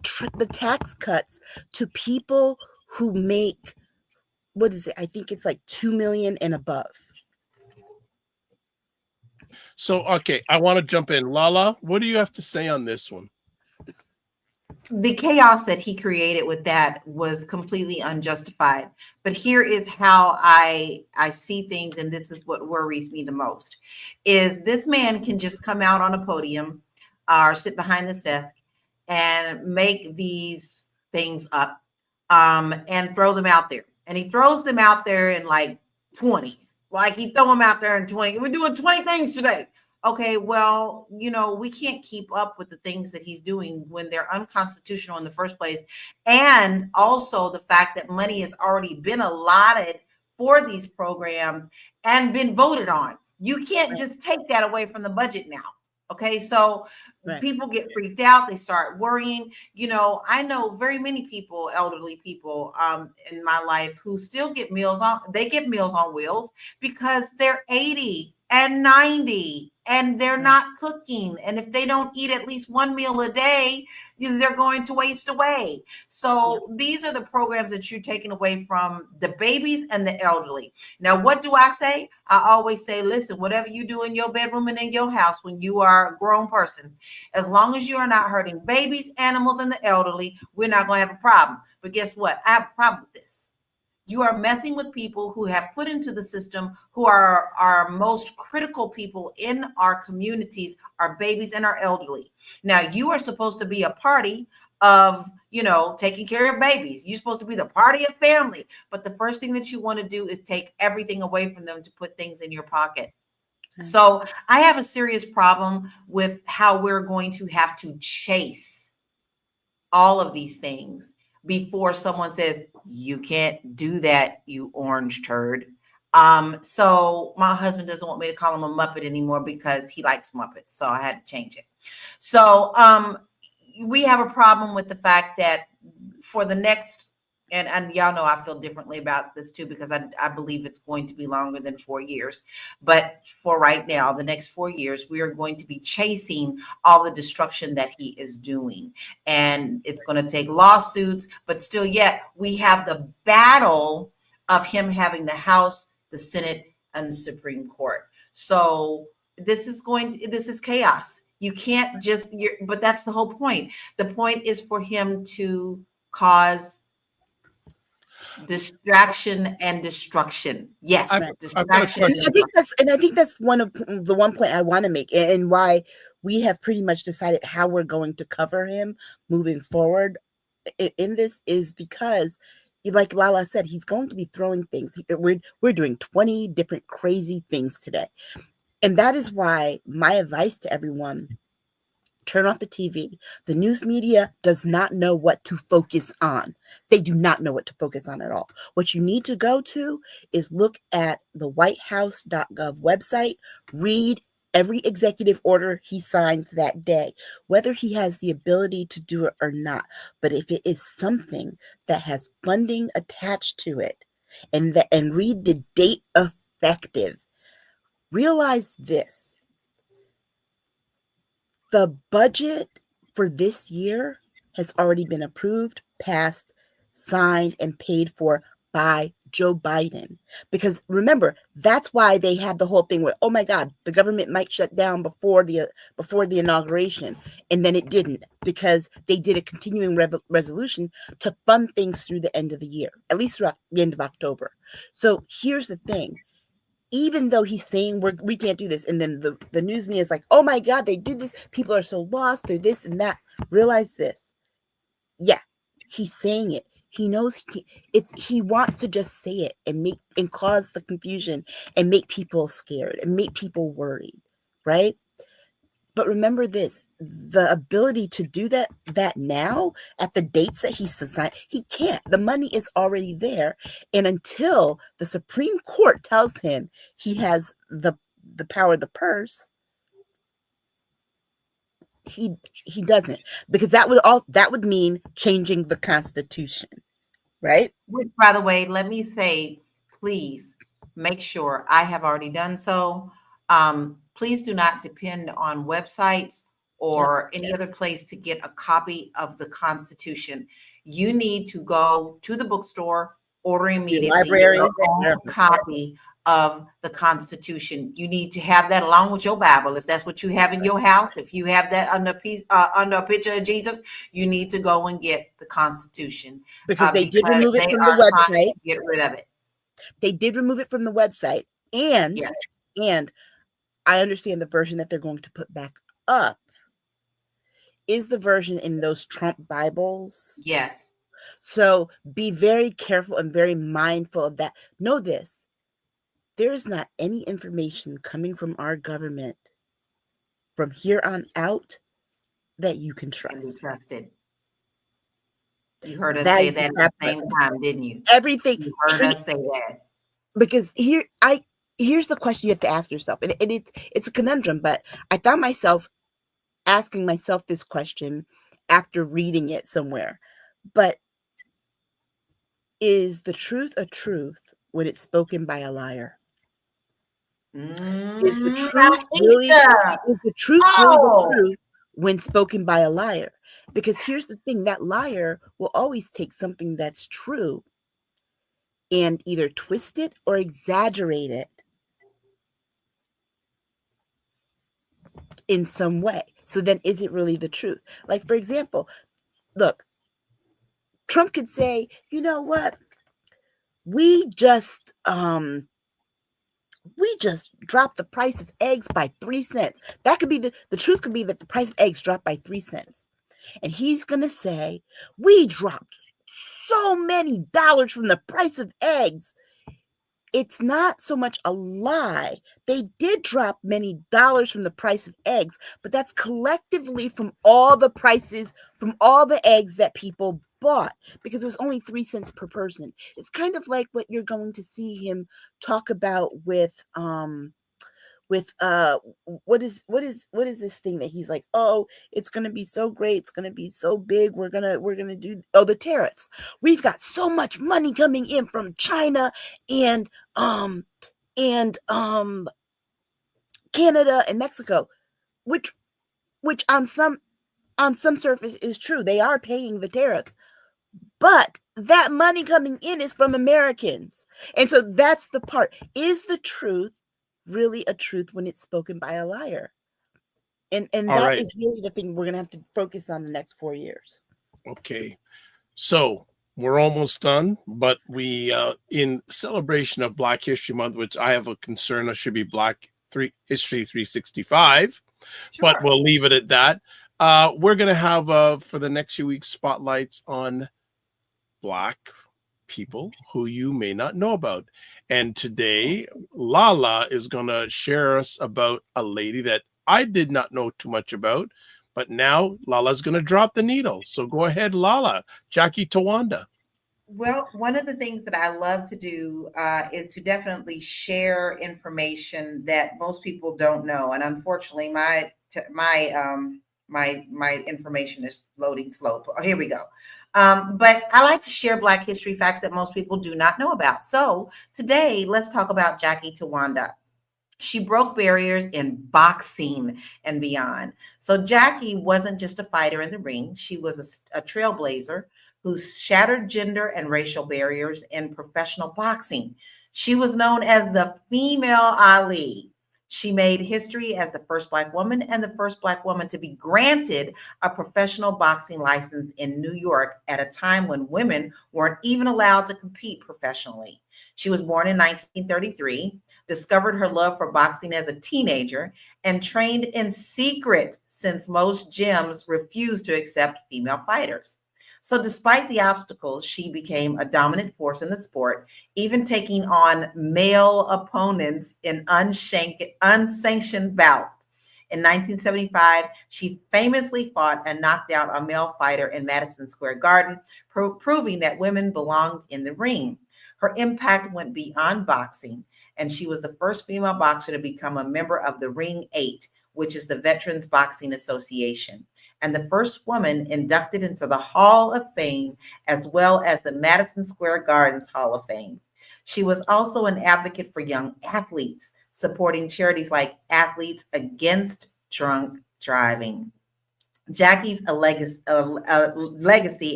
tax cuts to people who make, what is it? I think it's like 2 million and above. So, okay, I want to jump in. Lala, what do you have to say on this one? The chaos that he created with that was completely unjustified. But here is how I see things, and this is what worries me the most, is this man can just come out on a podium or sit behind this desk and make these things up and throw them out there. And he throws them out there in like 20s. Like he throw them out there in 20. We're doing 20 things today. Okay, well, we can't keep up with the things that he's doing when they're unconstitutional in the first place. And also the fact that money has already been allotted for these programs and been voted on. You can't just take that away from the budget now. Okay, so people get freaked out. They start worrying. I know very many people, elderly people in my life, who still get meals on wheels because they're 80 and 90 and they're not cooking. And if they don't eat at least one meal a day, they're going to waste away. So these are the programs that you're taking away from the babies and the elderly. Now, what do I say? I always say, listen, whatever you do in your bedroom and in your house when you are a grown person, as long as you are not hurting babies, animals, and the elderly, we're not going to have a problem. But guess what? I have a problem with this. You are messing with people who have put into the system, who are our most critical people in our communities, our babies and our elderly. Now, you are supposed to be a party of, taking care of babies. You're supposed to be the party of family. But the first thing that you want to do is take everything away from them to put things in your pocket. So I have a serious problem with how we're going to have to chase all of these things before someone says, you can't do that, you orange turd. So my husband doesn't want me to call him a Muppet anymore because he likes Muppets. So I had to change it. So we have a problem with the fact that for the next, and y'all know I feel differently about this too, because I believe it's going to be longer than 4 years. But for right now, the next 4 years, we are going to be chasing all the destruction that he is doing. And it's going to take lawsuits, but still yet we have the battle of him having the House, the Senate, and the Supreme Court. So this is chaos. You can't but that's the whole point. The point is for him to cause distraction and destruction. Yes, distraction. I think that's one point I want to make, and why we have pretty much decided how we're going to cover him moving forward in this is because, like Lala said, he's going to be throwing things. We're doing 20 different crazy things today, and that is why my advice to everyone: turn off the TV. The news media does not know what to focus on. They do not know what to focus on at all. What you need to go to is look at the whitehouse.gov website, read every executive order he signs that day, whether he has the ability to do it or not. But if it is something that has funding attached to it, and read the date effective, realize this. The budget for this year has already been approved, passed, signed, and paid for by Joe Biden. Because remember, that's why they had the whole thing where, oh my God, the government might shut down before the inauguration, and then it didn't, because they did a continuing resolution to fund things through the end of the year, at least throughout the end of October. So here's the thing. Even though he's saying we can't do this, and then the news media is like, oh my God, they did this. People are so lost. They're this and that. Realize this. Yeah, he's saying it. He knows he wants to just say it and cause the confusion and make people scared and make people worried, right? But remember this, the ability to do that now at the dates that he's signed, he can't. The money is already there. And until the Supreme Court tells him he has the power of the purse, he doesn't, because that would mean changing the Constitution, right? Which, by the way, let me say, please make sure, I have already done so. Please do not depend on websites or any other place to get a copy of the Constitution. You need to go to the bookstore, order immediately library, your own copy of the Constitution. You need to have that along with your Bible, if that's what you have in your house. If you have that under a picture of Jesus, you need to go and get the Constitution, because they did remove it from the website. Get rid of it. They did remove it from the website, and Yes. and I understand the version that they're going to put back up is the version in those Trump Bibles. Yes. So be very careful and very mindful of that. Know this. There is not any information coming from our government from here on out that you can Can be trust. trusted. You heard us say that at the same time, didn't you? Everything. You heard us say that. Because here's the question you have to ask yourself, and it's a conundrum, but I found myself asking myself this question after reading it somewhere. But is the truth a truth when it's spoken by a liar? Is the truth really the truth when spoken by a liar? Because here's the thing, that liar will always take something that's true and either twist it or exaggerate it in some way. So then is it really the truth? Like, for example, look, Trump could say, you know what? We just dropped the price of eggs by 3 cents. That could be the truth could be that the price of eggs dropped by 3 cents. And he's going to say, we dropped so many dollars from the price of eggs. It's not so much a lie. They did drop many dollars from the price of eggs, but that's collectively from all the prices, from all the eggs that people bought, because it was only 3 cents per person. It's kind of like what you're going to see him talk about with what is this thing that he's like, oh, it's gonna be so great, it's gonna be so big, we're gonna do the tariffs. We've got so much money coming in from China and Canada and Mexico, which on some surface is true. They are paying the tariffs, but that money coming in is from Americans. And so that's the part. Is the truth really a truth when it's spoken by a liar? And that is really the thing we're going to have to focus on the next 4 years. Okay. So we're almost done, but we, in celebration of Black History Month, which I have a concern it should be Black History 365, but we'll leave it at that. We're going to have, for the next few weeks, spotlights on Black people who you may not know about. And today, LaLa is going to share us about a lady that I did not know too much about, but now LaLa's going to drop the needle. So go ahead, LaLa. Jackie Tawanda. Well, one of the things that I love to do is to definitely share information that most people don't know. And unfortunately, my information is loading slow. Oh, here we go. But I like to share Black history facts that most people do not know about. So today, let's talk about Jackie Tawanda. She broke barriers in boxing and beyond. So Jackie wasn't just a fighter in the ring. She was a trailblazer who shattered gender and racial barriers in professional boxing. She was known as the female Ali. She made history as the first Black woman and the first Black woman to be granted a professional boxing license in New York at a time when women weren't even allowed to compete professionally. She was born in 1933, discovered her love for boxing as a teenager, and trained in secret since most gyms refused to accept female fighters. So despite the obstacles, she became a dominant force in the sport, even taking on male opponents in unsanctioned bouts. In 1975, she famously fought and knocked out a male fighter in Madison Square Garden, proving that women belonged in the ring. Her impact went beyond boxing, and she was the first female boxer to become a member of the Ring 8, which is the Veterans Boxing Association, and the first woman inducted into the Hall of Fame, as well as the Madison Square Garden's Hall of Fame. She was also an advocate for young athletes, supporting charities like Athletes Against Drunk Driving. Jackie's legacy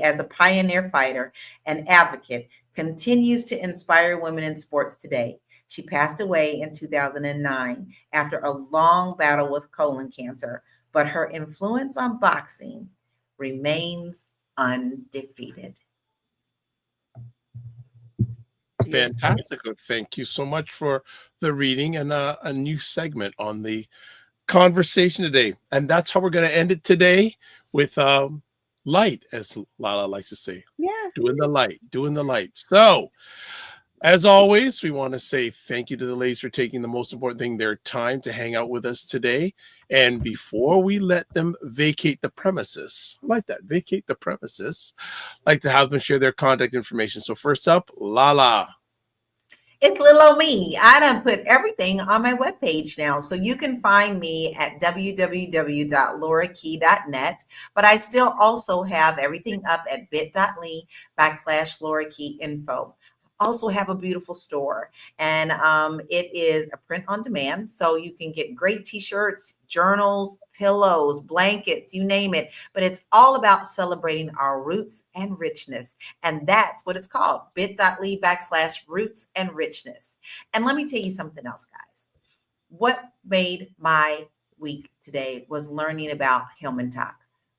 as a pioneer fighter and advocate continues to inspire women in sports today. She passed away in 2009 after a long battle with colon cancer, but her influence on boxing remains undefeated. Fantastic. Thank you so much for the reading and a new segment on the conversation today. And that's how we're going to end it today with light, as Lala likes to say. Yeah. Doing the light. So, as always, we want to say thank you to the ladies for taking the most important thing, their time to hang out with us today. And before we let them vacate the premises, I like that, vacate the premises, I'd like to have them share their contact information. So first up, Lala. It's little old me. I done put everything on my webpage now. So you can find me at www.laurakey.net. But I still also have everything up at bit.ly/LauraKeyInfo. Also have a beautiful store, and it is a print on demand, so you can get great t-shirts, journals, pillows, blankets, you name it. But it's all about celebrating our roots and richness, and that's what it's called, bit.ly/roots and richness. And let me tell you something else, guys. What made my week today was learning about Hillman Talk,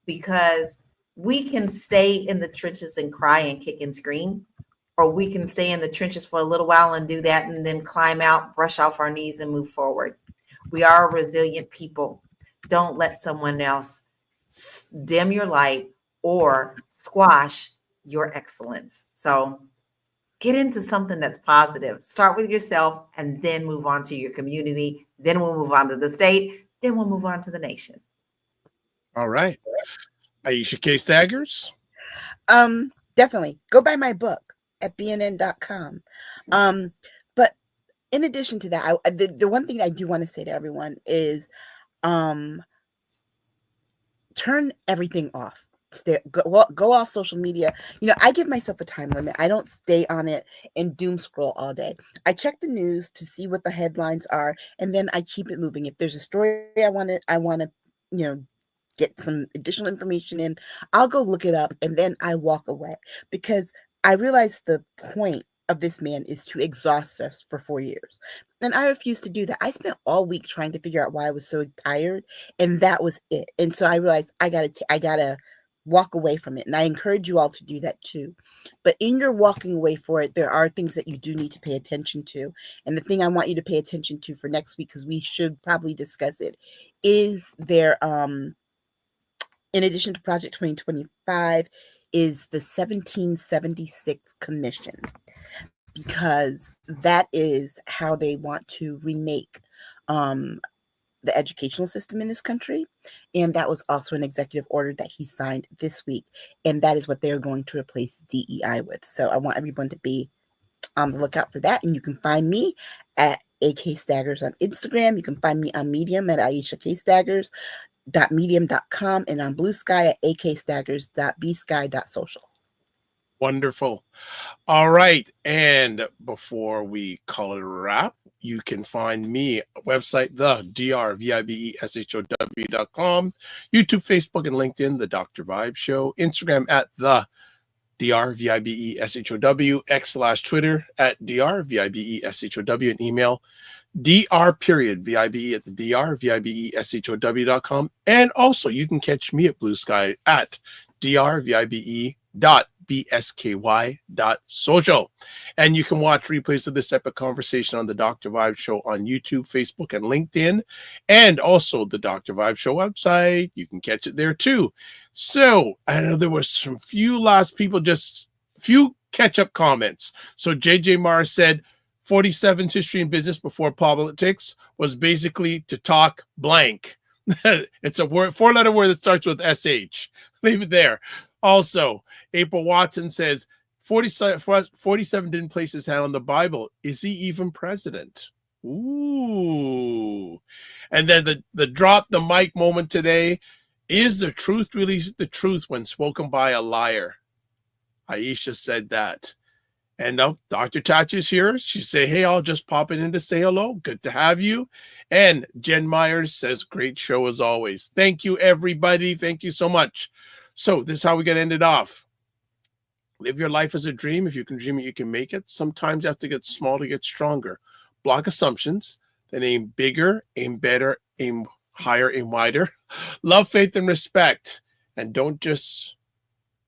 because we can stay in the trenches and cry and kick and scream, or we can stay in the trenches for a little while and do that and then climb out, brush off our knees and move forward. We are a resilient people. Don't let someone else dim your light or squash your excellence. So get into something that's positive. Start with yourself and then move on to your community. Then we'll move on to the state. Then we'll move on to the nation. All right. Aisha K. Staggers. Definitely go buy my book at bnn.com. But in addition to that, the one thing I do want to say to everyone is turn everything off. Go off social media. I give myself a time limit. I don't stay on it and doom scroll all day. I check the news to see what the headlines are, and then I keep it moving. If there's a story I want to get some additional information in, I'll go look it up, and then I walk away, because I realize the point of this man is to exhaust us for 4 years. And I refuse to do that. I spent all week trying to figure out why I was so tired, and that was it. And so I realized I gotta walk away from it. And I encourage you all to do that too. But in your walking away for it, there are things that you do need to pay attention to. And the thing I want you to pay attention to for next week, because we should probably discuss it, is there, in addition to Project 2025, is the 1776 Commission, because that is how they want to remake the educational system in this country. And that was also an executive order that he signed this week. And that is what they're going to replace DEI with. So I want everyone to be on the lookout for that. And you can find me at AK Staggers on Instagram. You can find me on Medium at Aisha K. Staggers. .medium.com, and on Blue Sky at akstaggers.bsky.social. Wonderful. All right. And before we call it a wrap, you can find me website, the drvibeshow.com, YouTube, Facebook, and LinkedIn, The Dr. Vibe Show, Instagram at the DRVIBESHOW, X/Twitter at DRVIBESHOW, and email dr.vibe at the drvibeshow.com. And also you can catch me at Blue Sky at drvibe.bsky.social. And you can watch replays of this epic conversation on the Dr. Vibe Show on YouTube, Facebook, and LinkedIn, and also the Dr. Vibe Show website. You can catch it there too. So I know there was some few catch-up comments. So JJ Mars said 47's history in business before politics was basically to talk blank. It's a word, 4-letter word that starts with SH. Leave it there. Also, April Watson says 47 didn't place his hand on the Bible. Is he even president? Ooh. And then the drop the mic moment today. Is the truth really the truth when spoken by a liar? Aisha said that. And now Dr. Tachi's here. She said, hey, I'll just pop in to say hello. Good to have you. And Jen Myers says, great show as always. Thank you, everybody. Thank you so much. So this is how we got to end it off. Live your life as a dream. If you can dream it, you can make it. Sometimes you have to get small to get stronger. Block assumptions. Then aim bigger, aim better, aim higher, aim wider. Love, faith, and respect. And don't just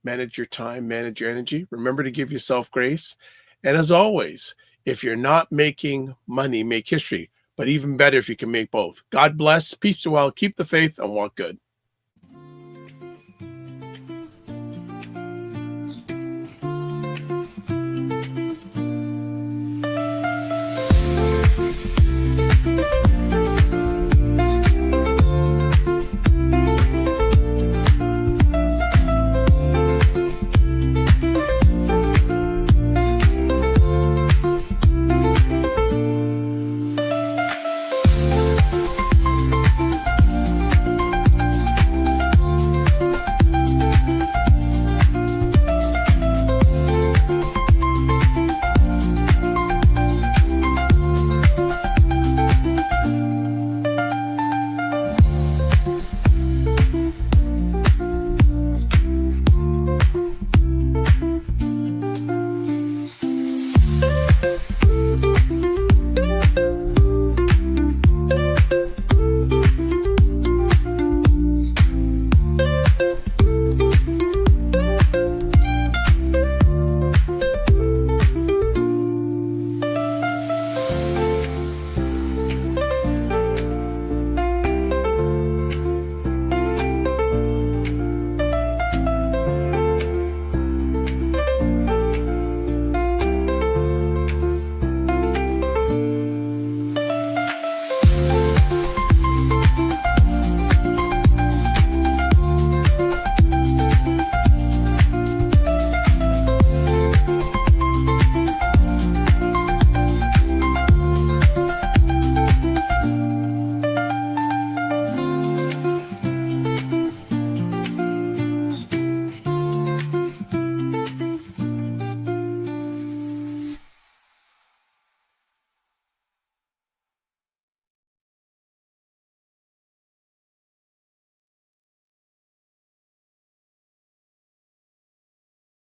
manage your time, manage your energy. Remember to give yourself grace. And as always, if you're not making money, make history. But even better if you can make both. God bless. Peace to all. Keep the faith and walk good.